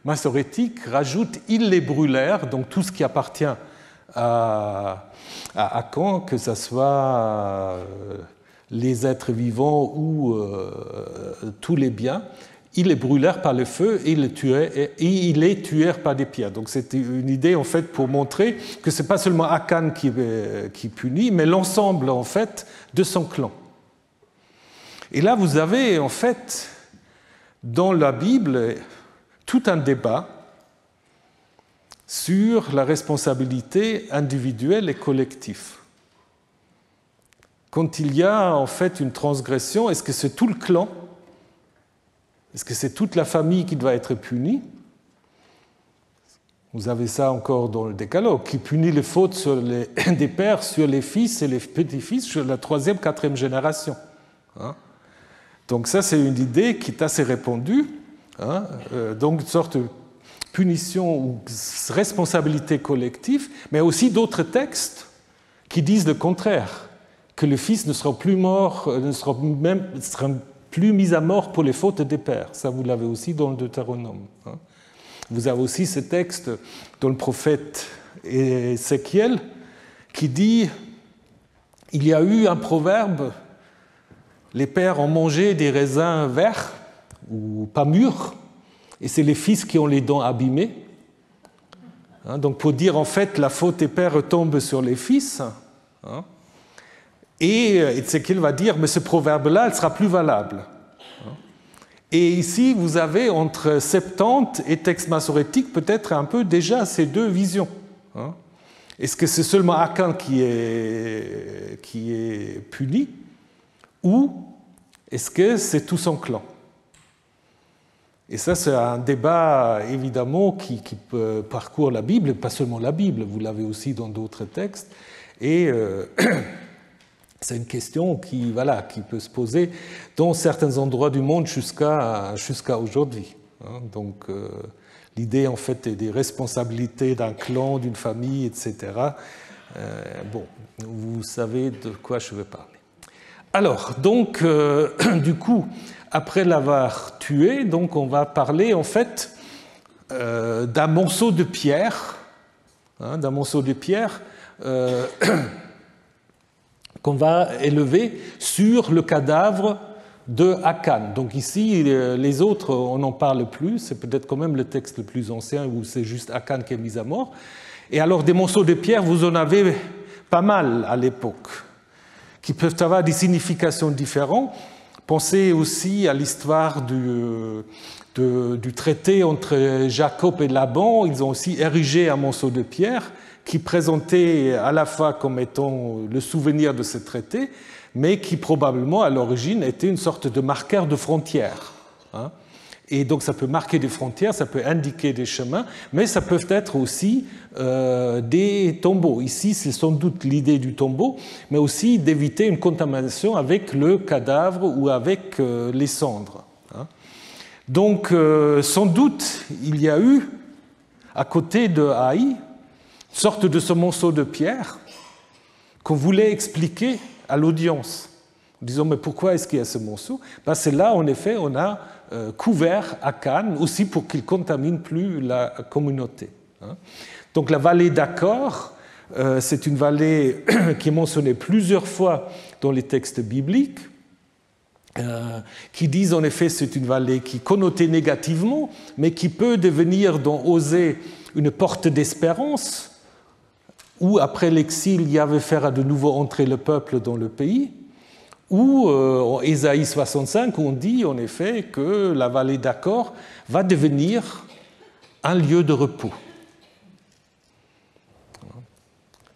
massorétique rajoute ils les brûlèrent, donc tout ce qui appartient à Akan, que ce soit les êtres vivants ou tous les biens, ils les brûlèrent par le feu et ils les tuèrent par des pierres. Donc c'est une idée en fait pour montrer que ce n'est pas seulement Akan qui punit, mais l'ensemble en fait de son clan. Et là, vous avez en fait, dans la Bible, tout un débat sur la responsabilité individuelle et collective. Quand il y a en fait une transgression, est-ce que c'est tout le clan? Est-ce que c'est toute la famille qui doit être punie? Vous avez ça encore dans le Décalogue, qui punit les fautes des pères sur les fils et les petits-fils sur la 3e, 4e génération. Donc ça, c'est une idée qui est assez répandue. Donc une sorte de punition ou responsabilité collective, mais aussi d'autres textes qui disent le contraire, que le fils ne sera plus mort, sera plus mis à mort pour les fautes des pères. Ça, vous l'avez aussi dans le Deutéronome. Vous avez aussi ce texte dans le prophète Ézéchiel qui dit « Il y a eu un proverbe, les pères ont mangé des raisins verts ou pas mûrs, et c'est les fils qui ont les dents abîmées. » Donc pour dire en fait la faute des pères retombe sur les fils. Et Ézéchiel va dire, mais ce proverbe-là, il sera plus valable. Et ici, vous avez entre Septante et texte massorétique peut-être un peu déjà ces deux visions. Est-ce que c'est seulement Akan qui est puni, ou est-ce que c'est tout son clan? Et ça, c'est un débat évidemment qui parcourt la Bible, et pas seulement la Bible, vous l'avez aussi dans d'autres textes. Et c'est une question qui peut se poser dans certains endroits du monde jusqu'à aujourd'hui. Donc l'idée en fait des responsabilités d'un clan, d'une famille, etc. Vous savez de quoi je veux parler. Alors, donc, du coup, après l'avoir tué, donc on va parler en fait d'un morceau de pierre, qu'on va élever sur le cadavre de Akan. Donc ici, les autres, on n'en parle plus, c'est peut-être quand même le texte le plus ancien où c'est juste Akan qui est mis à mort. Et alors des morceaux de pierre, vous en avez pas mal à l'époque, qui peuvent avoir des significations différentes. Pensez aussi à l'histoire du traité entre Jacob et Laban. Ils ont aussi érigé un morceau de pierre qui présentait à la fois comme étant le souvenir de ce traité, mais qui probablement à l'origine était une sorte de marqueur de frontière. Et donc ça peut marquer des frontières, ça peut indiquer des chemins, mais ça peut être aussi des tombeaux. Ici, c'est sans doute l'idée du tombeau, mais aussi d'éviter une contamination avec le cadavre ou avec les cendres. Donc sans doute, il y a eu, à côté de Haï, une sorte de ce morceau de pierre qu'on voulait expliquer à l'audience. Disons, mais pourquoi est-ce qu'il y a ce morceau? C'est là, en effet, on a couvert Akan, aussi pour qu'il ne contamine plus la communauté. Donc la vallée d'Achor, c'est une vallée qui est mentionnée plusieurs fois dans les textes bibliques, qui disent en effet c'est une vallée qui est connotée négativement, mais qui peut devenir dans Osée une porte d'espérance, où après l'exil, Yahvé fera de nouveau entrer le peuple dans le pays, ou en Ésaïe 65, on dit en effet que la vallée d'Achor va devenir un lieu de repos.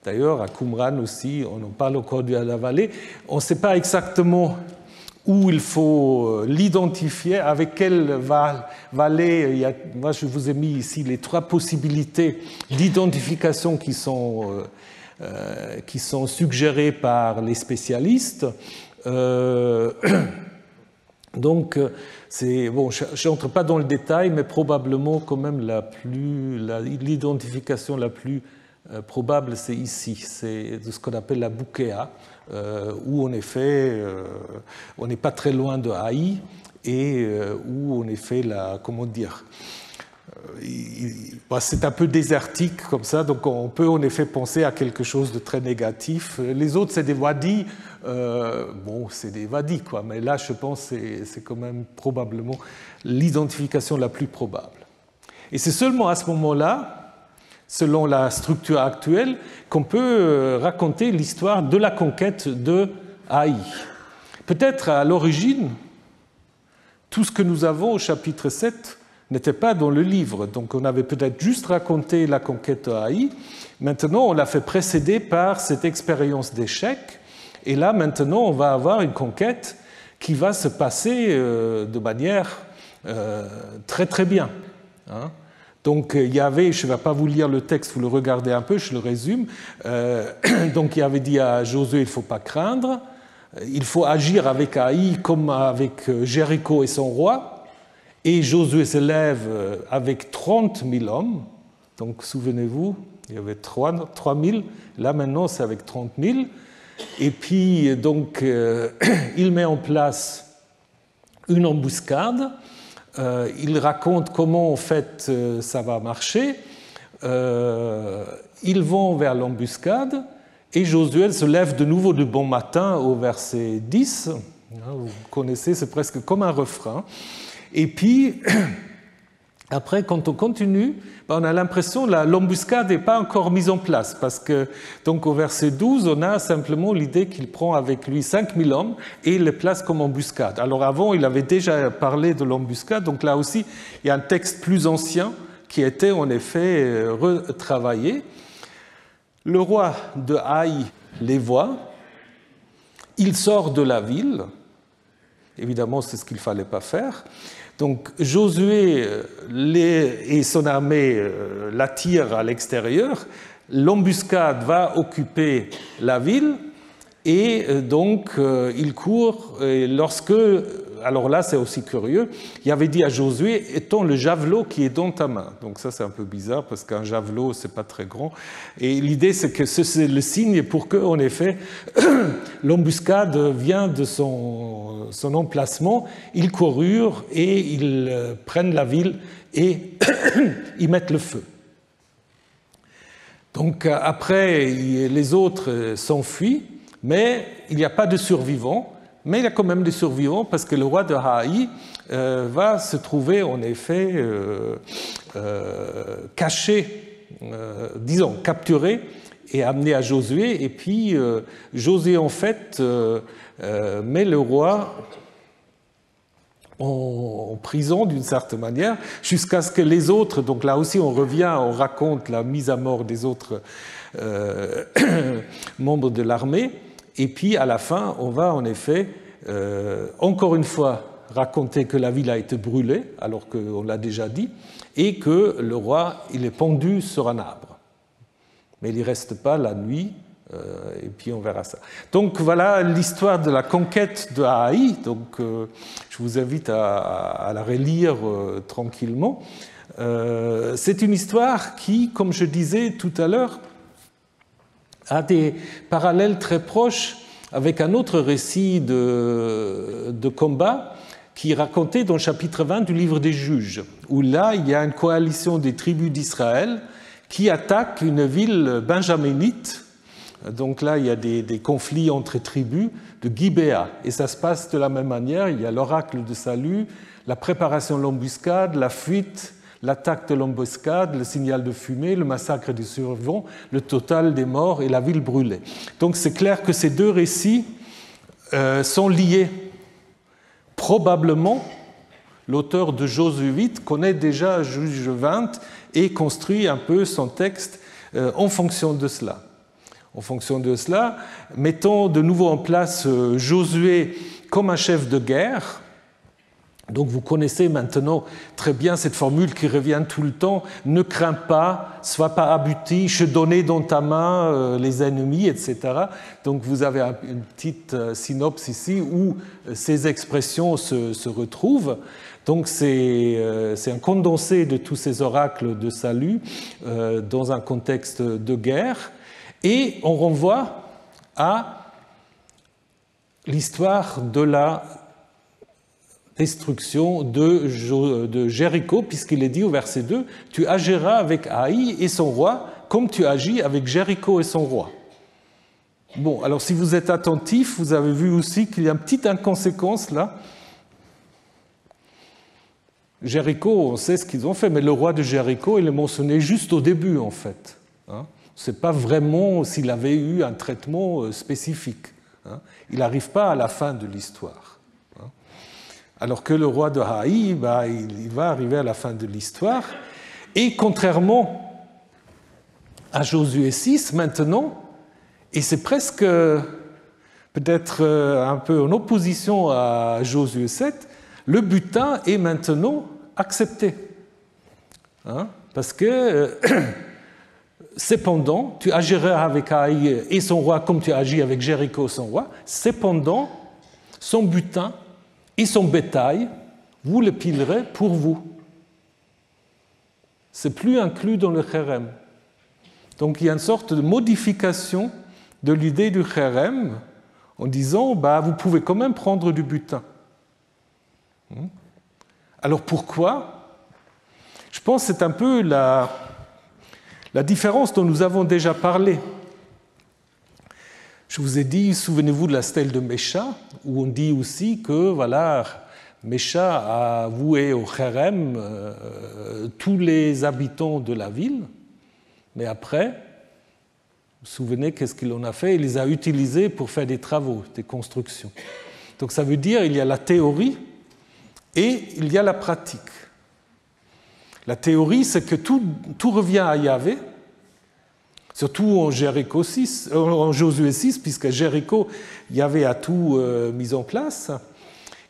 D'ailleurs, à Qumran aussi, on en parle encore de la vallée. On ne sait pas exactement où il faut l'identifier, avec quelle vallée. Moi, je vous ai mis ici les 3 possibilités d'identification qui sont suggérées par les spécialistes. Donc, je n'entre pas dans le détail, mais probablement quand même l'identification la plus probable, c'est ici, c'est de ce qu'on appelle la Boukéa, où en effet, on n'est pas très loin de Haï, et où en effet, c'est un peu désertique comme ça, donc on peut en effet penser à quelque chose de très négatif. Les autres, c'est des wadis, c'est des wadis, quoi, mais là, je pense que c'est quand même probablement l'identification la plus probable. Et c'est seulement à ce moment-là, selon la structure actuelle, qu'on peut raconter l'histoire de la conquête de Haï. peut-être à l'origine, tout ce que nous avons au chapitre 7 n'était pas dans le livre. Donc on avait peut-être juste raconté la conquête de Haï. Maintenant, on l'a fait précéder par cette expérience d'échec. Et là, maintenant, on va avoir une conquête qui va se passer de manière très très bien. Donc il y avait, je ne vais pas vous lire le texte, vous le regardez un peu, je le résume. Donc il avait dit à Josué, il ne faut pas craindre, il faut agir avec Haï comme avec Jéricho et son roi. Et Josué se lève avec 30 000 hommes. Donc souvenez-vous, il y avait 3 000, là maintenant c'est avec 30 000. Et puis donc il met en place une embuscade. Il raconte comment en fait ça va marcher. Ils vont vers l'embuscade et Josué se lève de nouveau de bon matin au verset 10. Vous connaissez, c'est presque comme un refrain. Et puis, après, quand on continue, on a l'impression que l'embuscade n'est pas encore mise en place, parce que, donc, au verset 12, on a simplement l'idée qu'il prend avec lui 5 000 hommes et il les place comme embuscade. Alors avant, il avait déjà parlé de l'embuscade, donc là aussi, il y a un texte plus ancien qui était en effet retravaillé. Le roi de Haï les voit, il sort de la ville, évidemment, c'est ce qu'il ne fallait pas faire. Donc Josué et son armée l'attirent à l'extérieur, l'embuscade va occuper la ville et donc il court. Et lorsque, alors là c'est aussi curieux, il avait dit à Josué, étends le javelot qui est dans ta main. Donc ça c'est un peu bizarre parce qu'un javelot c'est pas très grand. Et l'idée c'est que c'est le signe pour que, en effet, l'embuscade vient de son emplacement. Ils coururent et ils prennent la ville et ils mettent le feu. Donc après les autres s'enfuient, mais il n'y a pas de survivants. Mais il y a quand même des survivants parce que le roi de Haï va se trouver en effet caché, disons capturé et amené à Josué. Et puis Josué en fait met le roi en prison d'une certaine manière jusqu'à ce que les autres, donc là aussi on revient, on raconte la mise à mort des autres membres de l'armée. Et puis, à la fin, on va en effet, encore une fois, raconter que la ville a été brûlée, alors qu'on l'a déjà dit, et que le roi, il est pendu sur un arbre. Mais il n'y reste pas la nuit, et puis on verra ça. Donc, voilà l'histoire de la conquête de Haï. Donc, je vous invite à la relire tranquillement. C'est une histoire qui, comme je disais tout à l'heure, a des parallèles très proches avec un autre récit de combat qui est raconté dans le chapitre 20 du livre des Juges, où là, il y a une coalition des tribus d'Israël qui attaque une ville benjaminite. Donc là, il y a des conflits entre tribus de Gibéa. Et ça se passe de la même manière. Il y a l'oracle de salut, la préparation de l'embuscade, la fuite, l'attaque de l'embuscade, le signal de fumée, le massacre des survivants, le total des morts et la ville brûlée. Donc c'est clair que ces deux récits sont liés. Probablement, l'auteur de Josué 8 connaît déjà Juge 20 et construit un peu son texte en fonction de cela. En fonction de cela, mettons de nouveau en place Josué comme un chef de guerre. Donc vous connaissez maintenant très bien cette formule qui revient tout le temps, ne crains pas, sois pas abuti, je donnais dans ta main les ennemis, etc. Donc vous avez une petite synopsis ici où ces expressions se retrouvent. Donc c'est un condensé de tous ces oracles de salut dans un contexte de guerre. Et on renvoie à l'histoire de la destruction de Jéricho, puisqu'il est dit au verset 2, « Tu agiras avec Haï et son roi, comme tu agis avec Jéricho et son roi. » Bon, alors si vous êtes attentif, vous avez vu aussi qu'il y a une petite inconséquence là. Jéricho, on sait ce qu'ils ont fait, mais le roi de Jéricho, il est mentionné juste au début, en fait. On ne sait pas vraiment s'il avait eu un traitement spécifique. Il n'arrive pas à la fin de l'histoire. Alors que le roi de Haï, il va arriver à la fin de l'histoire. Et contrairement à Josué 6, maintenant, et c'est presque peut-être un peu en opposition à Josué 7, le butin est maintenant accepté. Parce que cependant, tu agiras avec Haï et son roi comme tu agis avec Jéricho son roi. Cependant, son butin et son bétail, vous le pilerez pour vous. C'est plus inclus dans le chérem. Donc il y a une sorte de modification de l'idée du chérem en disant vous pouvez quand même prendre du butin. Alors pourquoi ? Je pense que c'est un peu la différence dont nous avons déjà parlé. Je vous ai dit, souvenez-vous de la stèle de Mécha, où on dit aussi que Mécha a voué au chérem tous les habitants de la ville, mais après, vous vous souvenez qu'est-ce qu'il en a fait ? Il les a utilisés pour faire des travaux, des constructions. Donc ça veut dire qu'il y a la théorie et il y a la pratique. La théorie, c'est que tout revient à Yahvé, surtout en Josué 6, puisque Jéricho, Yahvé a tout mis en place.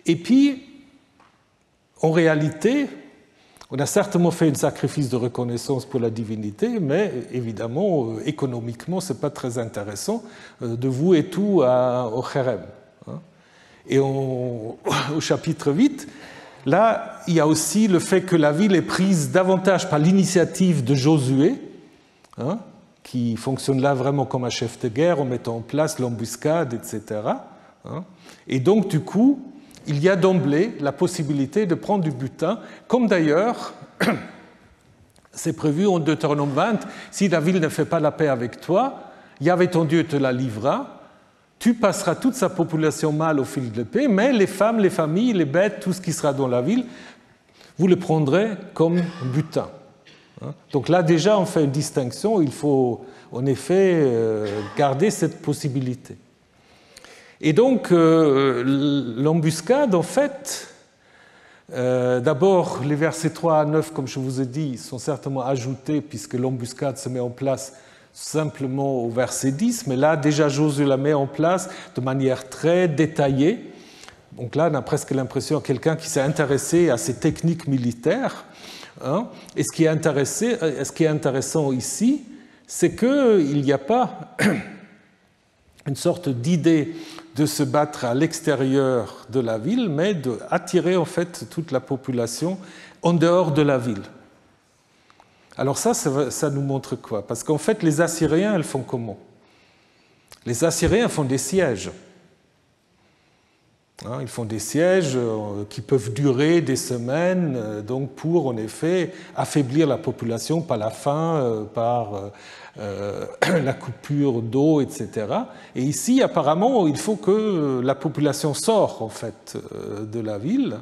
Et puis, en réalité, on a certainement fait un sacrifice de reconnaissance pour la divinité, mais évidemment, économiquement, ce n'est pas très intéressant de vouer tout au chérem. Et au chapitre 8, là, il y a aussi le fait que la ville est prise davantage par l'initiative de Josué, qui fonctionne là vraiment comme un chef de guerre en mettant en place l'embuscade, etc. Et donc, du coup, il y a d'emblée la possibilité de prendre du butin, comme d'ailleurs, c'est prévu en Deutéronome 20, si la ville ne fait pas la paix avec toi, Yahvé ton Dieu te la livrera, tu passeras toute sa population mâle au fil de l'épée, mais les femmes, les familles, les bêtes, tout ce qui sera dans la ville, vous le prendrez comme butin. Donc là, déjà, on fait une distinction, il faut en effet garder cette possibilité. Et donc, l'embuscade, en fait, d'abord, les versets 3 à 9, comme je vous ai dit, sont certainement ajoutés, puisque l'embuscade se met en place simplement au verset 10, mais là, déjà, Josué la met en place de manière très détaillée. Donc là, on a presque l'impression de quelqu'un qui s'est intéressé à ces techniques militaires. Et ce qui est intéressant ici, c'est qu'il n'y a pas une sorte d'idée de se battre à l'extérieur de la ville, mais d'attirer en fait toute la population en dehors de la ville. Alors ça nous montre quoi ? Parce qu'en fait, les Assyriens, ils font comment ? Les Assyriens font des sièges. Ils font des sièges qui peuvent durer des semaines, donc pour, en effet, affaiblir la population par la faim, par la coupure d'eau, etc. Et ici, apparemment, il faut que la population sorte, en fait, de la ville.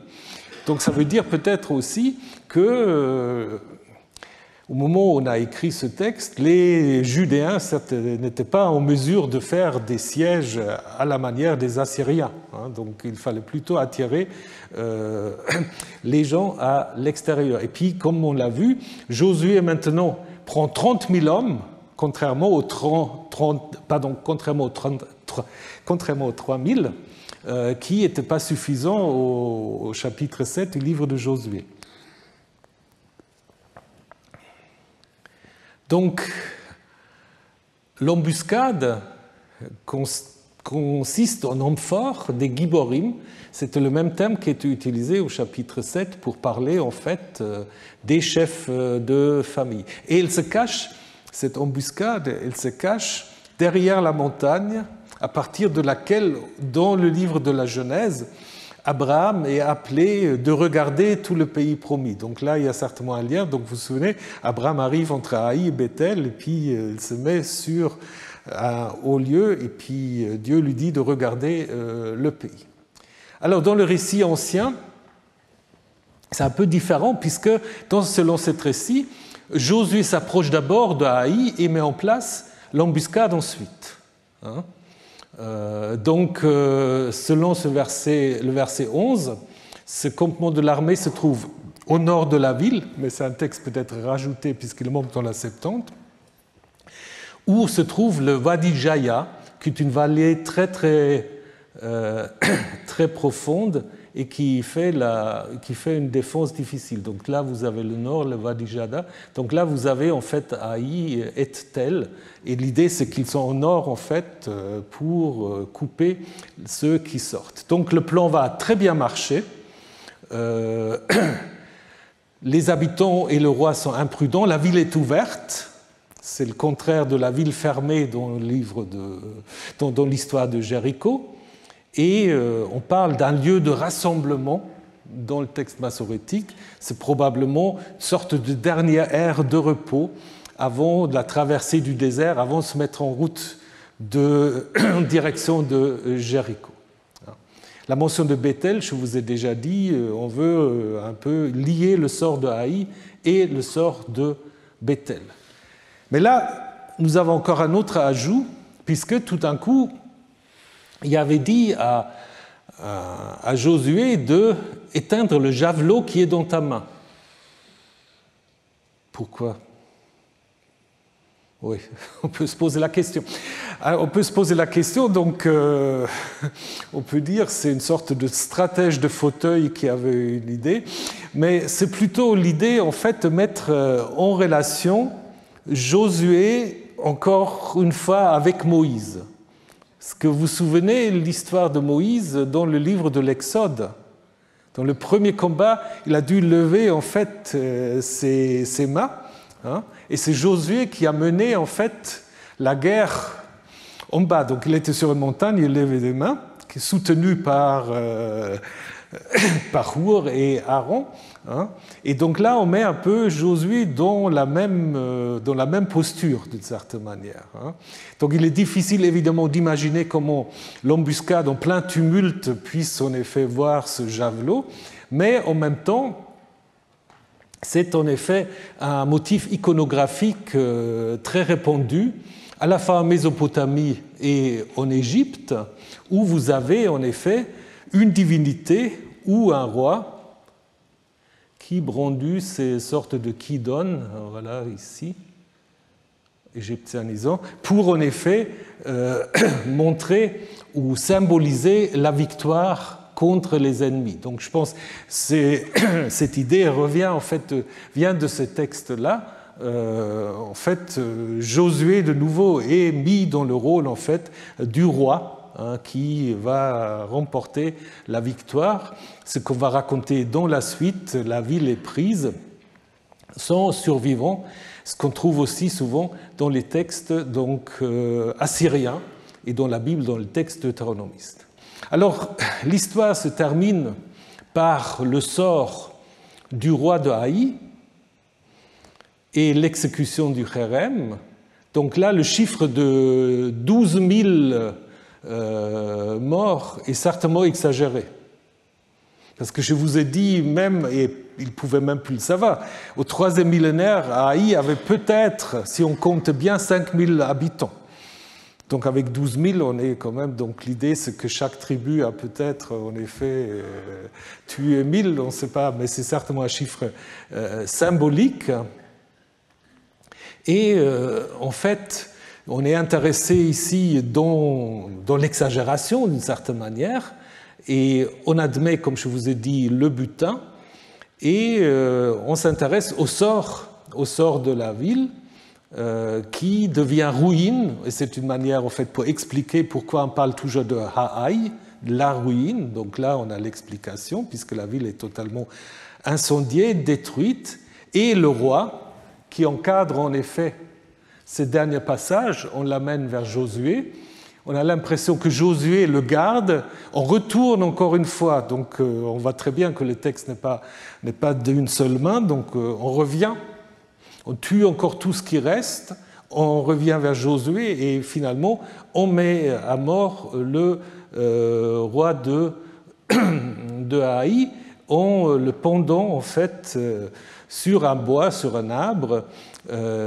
Donc ça veut dire peut-être aussi que au moment où on a écrit ce texte, les Judéens n'étaient pas en mesure de faire des sièges à la manière des Assyriens. Donc il fallait plutôt attirer les gens à l'extérieur. Et puis, comme on l'a vu, Josué maintenant prend 30 000 hommes, contrairement aux 3 000, qui n'étaient pas suffisants au chapitre 7 du livre de Josué. Donc, l'embuscade consiste en hommes forts, des giborim. C'était le même terme qui était utilisé au chapitre 7 pour parler en fait des chefs de famille. Et elle se cache, cette embuscade, elle se cache derrière la montagne à partir de laquelle, dans le livre de la Genèse, Abraham est appelé de regarder tout le pays promis. Donc là, il y a certainement un lien. Donc vous vous souvenez, Abraham arrive entre Haï et Bethel, et puis il se met sur un haut lieu, et puis Dieu lui dit de regarder le pays. Alors dans le récit ancien, c'est un peu différent, puisque selon cet récit, Josué s'approche d'abord de Haï et met en place l'embuscade ensuite. Donc, selon le verset 11, ce campement de l'armée se trouve au nord de la ville, mais c'est un texte peut-être rajouté puisqu'il manque dans la Septante, où se trouve le Wadi Jaya, qui est une vallée très profonde et qui fait une défense difficile. Donc là, vous avez le nord, le Wadi Jada. Donc là, vous avez en fait Haï et Tel. Et l'idée, c'est qu'ils sont au nord, en fait, pour couper ceux qui sortent. Donc le plan va très bien marcher. Les habitants et le roi sont imprudents. La ville est ouverte. C'est le contraire de la ville fermée dans l'histoire de Jéricho. Et on parle d'un lieu de rassemblement dans le texte massorétique. C'est probablement une sorte de dernière ère de repos avant la traversée du désert, avant de se mettre en route en direction de Jéricho. La mention de Bethel, je vous ai déjà dit, on veut un peu lier le sort de Haï et le sort de Bethel. Mais là, nous avons encore un autre ajout, puisque tout d'un coup, il avait dit à Josué d'éteindre le javelot qui est dans ta main. Pourquoi? Oui, on peut se poser la question. Donc on peut dire que c'est une sorte de stratège de fauteuil qui avait une idée, mais c'est plutôt l'idée, en fait, de mettre en relation Josué, encore une fois, avec Moïse. Est-ce que vous vous souvenez l'histoire de Moïse dans le livre de l'Exode? Dans le premier combat, il a dû lever en fait ses mains, hein, et c'est Josué qui a mené en fait la guerre en bas. Donc il était sur une montagne, il levait des mains, qui est soutenu par Hur et Aaron. Hein. Et donc là, on met un peu Josué dans la même posture, d'une certaine manière. Hein. Donc il est difficile, évidemment, d'imaginer comment l'embuscade en plein tumulte puisse en effet voir ce javelot, mais en même temps, c'est en effet un motif iconographique très répandu, à la fois en Mésopotamie et en Égypte, où vous avez en effet une divinité ou un roi qui brandit ces sortes de kidon, voilà ici, égyptianisant, pour en effet montrer ou symboliser la victoire contre les ennemis. Donc je pense que cette idée vient de ce texte-là. En fait, Josué de nouveau est mis dans le rôle en fait du roi, qui va remporter la victoire. Ce qu'on va raconter dans la suite, la ville est prise, sans survivants, ce qu'on trouve aussi souvent dans les textes assyriens et dans la Bible, dans le texte deutéronomiste. Alors, l'histoire se termine par le sort du roi de Haï et l'exécution du Hérem. Donc là, le chiffre de 12 000 morts est certainement exagéré. Parce que je vous ai dit même, et il ne pouvait même plus le savoir, au troisième millénaire, Haï avait peut-être, si on compte bien, 5 000 habitants. Donc avec 12 000, on est quand même... Donc l'idée, c'est que chaque tribu a peut-être, en effet, tué 1000, on ne sait pas, mais c'est certainement un chiffre symbolique. Et en fait, on est intéressé ici dans l'exagération, d'une certaine manière, et on admet, comme je vous ai dit, le butin, et on s'intéresse au sort de la ville, qui devient ruine, et c'est une manière en fait pour expliquer pourquoi on parle toujours de Haï, la ruine. Donc là, on a l'explication, puisque la ville est totalement incendiée, détruite, et le roi, qui encadre en effet ces derniers passages, on l'amène vers Josué. On a l'impression que Josué le garde. On retourne encore une fois, donc on voit très bien que le texte n'est pas d'une seule main, donc on revient. On tue encore tout ce qui reste, on revient vers Josué et finalement on met à mort le roi de Haï en le pendant en fait sur un bois, sur un arbre.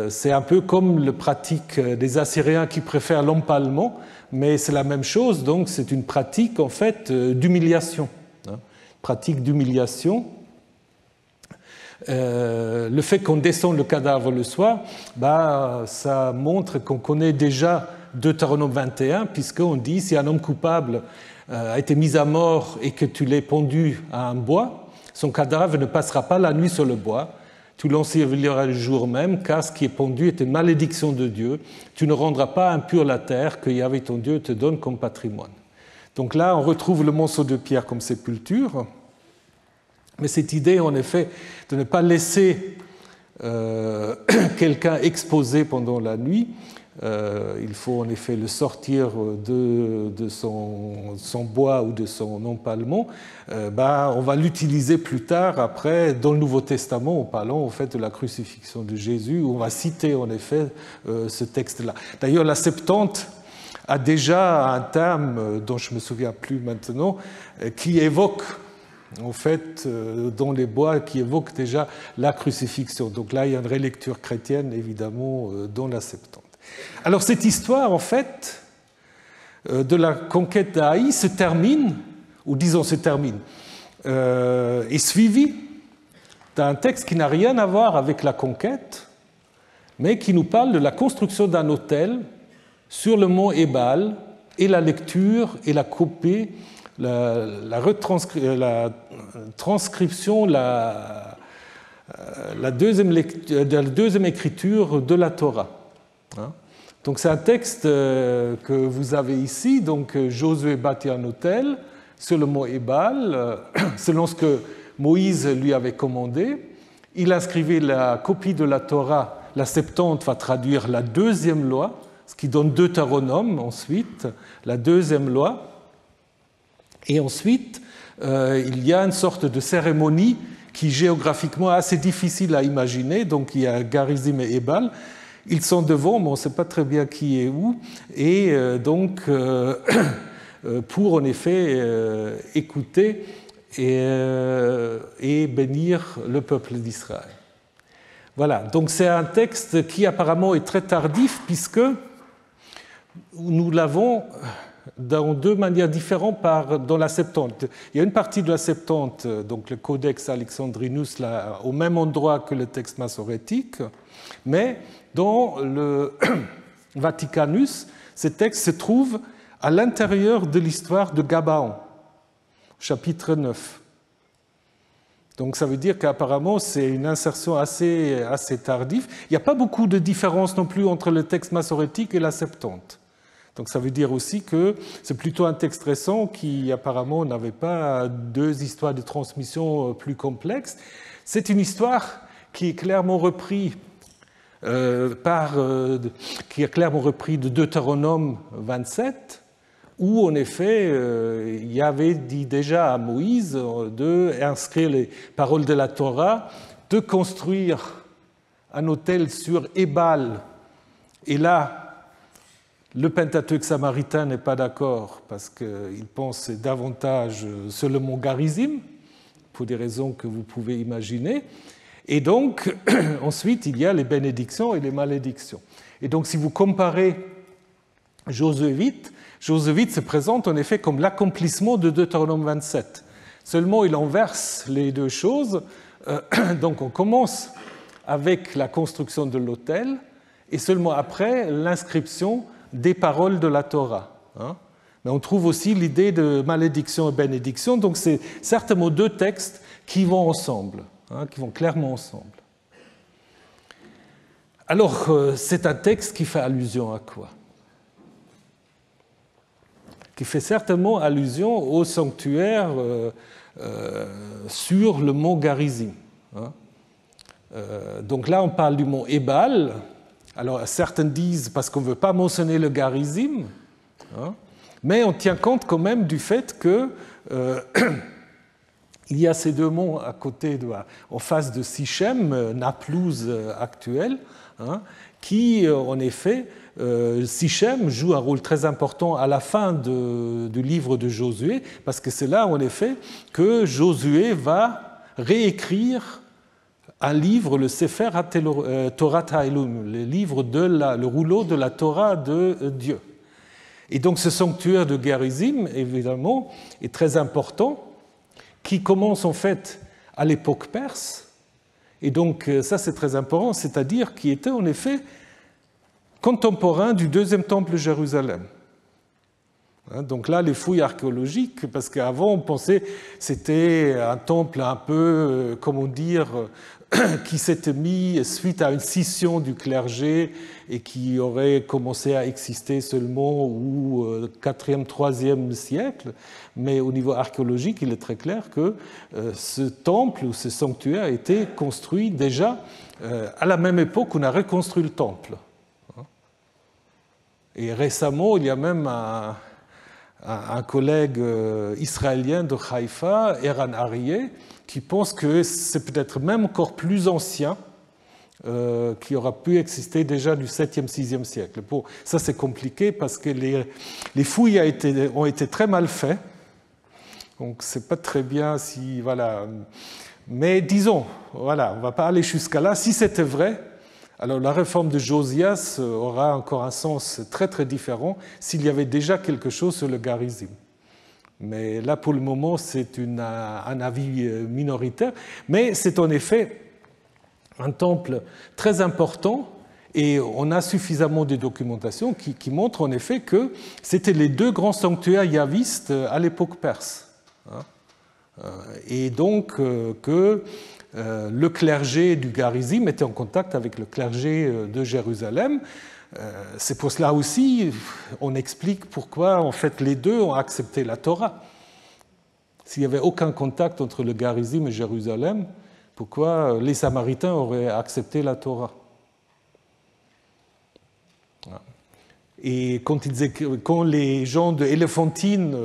C'est un peu comme le pratique des Assyriens qui préfèrent l'empalement, mais c'est la même chose, donc c'est une pratique en fait d'humiliation. Pratique d'humiliation. Le fait qu'on descende le cadavre le soir, ça montre qu'on connaît déjà Deutéronome 21, puisqu'on dit si un homme coupable a été mis à mort et que tu l'aies pendu à un bois, son cadavre ne passera pas la nuit sur le bois, tu l'enseveliras le jour même, car ce qui est pendu est une malédiction de Dieu. Tu ne rendras pas impure la terre que Yahvé ton Dieu te donne comme patrimoine. Donc là, on retrouve le monceau de pierre comme sépulture. Mais cette idée, en effet, de ne pas laisser quelqu'un exposé pendant la nuit, il faut en effet le sortir de son bois ou de son empalement, on va l'utiliser plus tard, après, dans le Nouveau Testament, en parlant en fait de la crucifixion de Jésus, où on va citer en effet ce texte-là. D'ailleurs, la Septante a déjà un terme dont je ne me souviens plus maintenant, qui évoque en fait, dans les bois, qui évoque déjà la crucifixion. Donc là, il y a une relecture chrétienne, évidemment, dans la Septante. Alors cette histoire, en fait, de la conquête d'Aï se termine, ou disons se termine, est suivie d'un texte qui n'a rien à voir avec la conquête, mais qui nous parle de la construction d'un autel sur le mont Ébal, et la lecture et la copie, la transcription, la deuxième écriture de la Torah. Donc c'est un texte que vous avez ici. Donc Josué bâtit un autel sur le mont Ébal, selon ce que Moïse lui avait commandé. Il inscrivait la copie de la Torah. La Septante va traduire la deuxième loi, ce qui donne Deutéronome ensuite, la deuxième loi. Et ensuite, il y a une sorte de cérémonie qui géographiquement est assez difficile à imaginer. Donc il y a Garizim et Ébal. Ils sont devant, mais on ne sait pas très bien qui est où. Et pour en effet écouter et bénir le peuple d'Israël. Voilà, donc c'est un texte qui apparemment est très tardif, puisque nous l'avons dans deux manières différentes dans la Septante. Il y a une partie de la Septante, donc le Codex Alexandrinus, là, au même endroit que le texte massorétique, mais dans le Vaticanus, ce texte se trouve à l'intérieur de l'histoire de Gabaon, chapitre 9. Donc ça veut dire qu'apparemment c'est une insertion assez tardive. Il n'y a pas beaucoup de différence non plus entre le texte massorétique et la Septante. Donc ça veut dire aussi que c'est plutôt un texte récent qui apparemment n'avait pas deux histoires de transmission plus complexes. C'est une histoire qui est clairement reprise qui est clairement repris de Deutéronome 27, où en effet il y avait dit déjà à Moïse d'inscrire les paroles de la Torah, de construire un autel sur Ébal. Et là, le Pentateuque samaritain n'est pas d'accord parce qu'il pense davantage sur le mont Garizim, pour des raisons que vous pouvez imaginer. Et donc, ensuite, il y a les bénédictions et les malédictions. Et donc, si vous comparez Josué 8, Josué 8 se présente en effet comme l'accomplissement de Deutéronome 27. Seulement, il inverse les deux choses. Donc, on commence avec la construction de l'autel et seulement après, l'inscription des paroles de la Torah. Mais on trouve aussi l'idée de malédiction et bénédiction. Donc, c'est certainement deux textes qui vont ensemble. Qui vont clairement ensemble. Alors, c'est un texte qui fait allusion à quoi? Qui fait certainement allusion au sanctuaire sur le mont Garizim. Donc là, on parle du mont Ébal. Alors, certains disent parce qu'on ne veut pas mentionner le Garizim, mais on tient compte quand même du fait que il y a ces deux monts à côté, en face de Sichem, Naplouse actuelle, qui, en effet, Sichem joue un rôle très important à la fin du livre de Josué, parce que c'est là, en effet, que Josué va réécrire un livre, le Sefer Torah Ha'elum, le rouleau de la Torah de Dieu. Et donc ce sanctuaire de Gerizim, évidemment, est très important, qui commence en fait à l'époque perse. Et donc ça c'est très important, c'est-à-dire qui était en effet contemporain du deuxième temple de Jérusalem. Donc là, les fouilles archéologiques, parce qu'avant on pensait que c'était un temple un peu, comment dire, qui s'était mis suite à une scission du clergé et qui aurait commencé à exister seulement au 4e, 3e siècle. Mais au niveau archéologique, il est très clair que ce temple ou ce sanctuaire a été construit déjà à la même époque qu'on a reconstruit le temple. Et récemment, il y a même un collègue israélien de Haïfa, Eran Aryeh, qui pense que c'est peut-être même encore plus ancien, qui aura pu exister déjà du 7e, 6e siècle. Bon, ça c'est compliqué parce que les fouilles ont été très mal faites, donc c'est pas très bien si... Voilà. Mais disons, voilà, on ne va pas aller jusqu'à là. Si c'était vrai, alors la réforme de Josias aura encore un sens très très différent s'il y avait déjà quelque chose sur le Gerizim. Mais là, pour le moment, c'est un avis minoritaire. Mais c'est en effet un temple très important et on a suffisamment de documentation qui montre en effet que c'était les deux grands sanctuaires yavistes à l'époque perse. Et donc que le clergé du Gerizim était en contact avec le clergé de Jérusalem. C'est pour cela aussi, on explique pourquoi en fait les deux ont accepté la Torah. S'il n'y avait aucun contact entre le Gerizim et Jérusalem, pourquoi les Samaritains auraient accepté la Torah? Et quand les gens de Éléphantine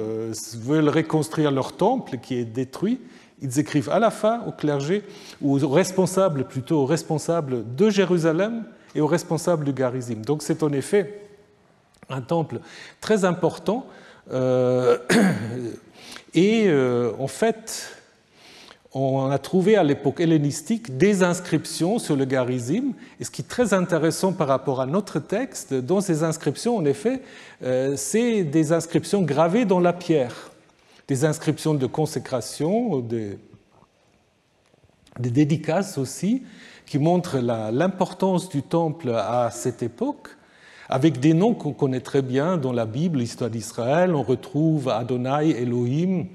veulent reconstruire leur temple qui est détruit, ils écrivent à la fin au clergé, ou aux responsables, plutôt aux responsables de Jérusalem et aux responsables du Gerizim. Donc c'est en effet un temple très important. Et en fait, on a trouvé à l'époque hellénistique des inscriptions sur le Gerizim. Et ce qui est très intéressant par rapport à notre texte, dans ces inscriptions, en effet, c'est des inscriptions gravées dans la pierre. Des inscriptions de consécration, des dédicaces aussi, qui montrent l'importance du temple à cette époque, avec des noms qu'on connaît très bien dans la Bible, l'histoire d'Israël. On retrouve Adonai, Elohim,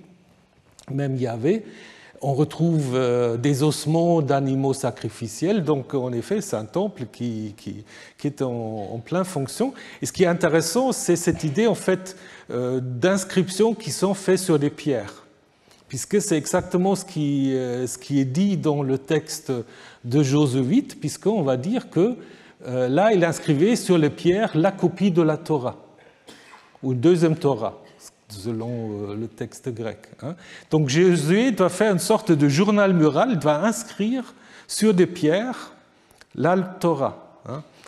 même Yahvé. On retrouve des ossements d'animaux sacrificiels. Donc, en effet, c'est un temple qui est en pleine fonction. Et ce qui est intéressant, c'est cette idée, en fait, d'inscriptions qui sont faites sur des pierres. Puisque c'est exactement ce qui est dit dans le texte de Josué 8, puisqu'on va dire que là, il inscrivait sur les pierres la copie de la Torah, ou deuxième Torah, selon le texte grec. Donc Josué doit faire une sorte de journal mural, il doit inscrire sur des pierres la Torah,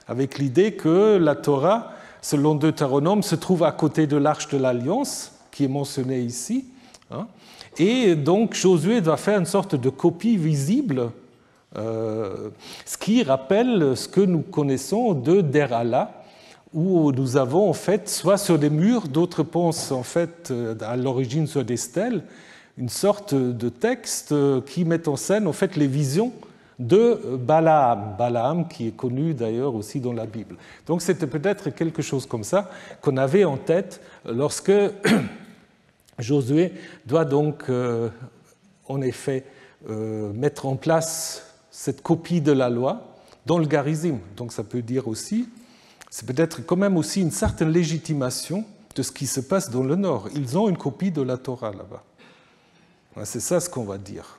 avec l'idée que la Torah, selon Deutéronome, se trouve à côté de l'Arche de l'Alliance, qui est mentionnée ici. Et donc Josué doit faire une sorte de copie visible, ce qui rappelle ce que nous connaissons de Der Allah, où nous avons en fait, soit sur des murs, d'autres pensent en fait à l'origine sur des stèles, une sorte de texte qui met en scène en fait les visions de Balaam. Balaam qui est connu d'ailleurs aussi dans la Bible. Donc c'était peut-être quelque chose comme ça qu'on avait en tête lorsque Josué doit donc en effet mettre en place cette copie de la loi dans le Gerizim. Donc ça peut dire aussi, c'est peut-être quand même aussi une certaine légitimation de ce qui se passe dans le Nord. Ils ont une copie de la Torah là-bas. C'est ça ce qu'on va dire.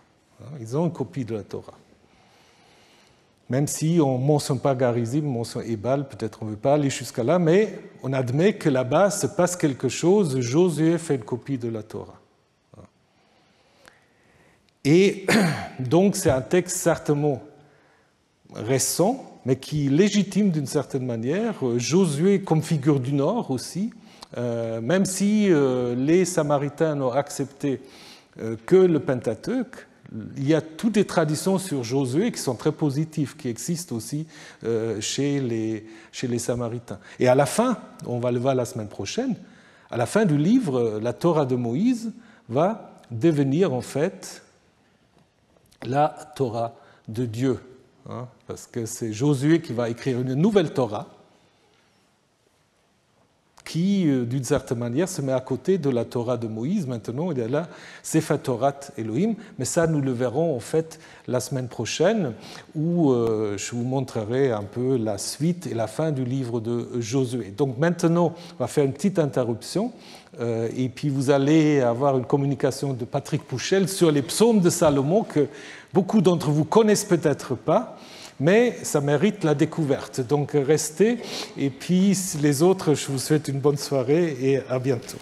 Ils ont une copie de la Torah. Même si on ne mentionne pas Gerizim, on mentionne Ebal, peut-être on ne veut pas aller jusqu'à là, mais on admet que là-bas se passe quelque chose, Josué fait une copie de la Torah. Et donc c'est un texte certainement récent, mais qui légitime d'une certaine manière Josué comme figure du Nord aussi, même si les Samaritains n'ont accepté que le Pentateuque, il y a toutes des traditions sur Josué qui sont très positives, qui existent aussi chez les Samaritains. Et à la fin, on va le voir la semaine prochaine, à la fin du livre, la Torah de Moïse va devenir en fait la Torah de Dieu, hein, parce que c'est Josué qui va écrire une nouvelle Torah qui, d'une certaine manière, se met à côté de la Torah de Moïse. Maintenant, il y a là Sefer Torah Elohim, mais ça, nous le verrons en fait la semaine prochaine, où je vous montrerai un peu la suite et la fin du livre de Josué. Donc maintenant, on va faire une petite interruption, et puis vous allez avoir une communication de Patrick Pouchel sur les psaumes de Salomon, que beaucoup d'entre vous connaissent peut-être pas, mais ça mérite la découverte. Donc restez, et puis les autres, je vous souhaite une bonne soirée et à bientôt.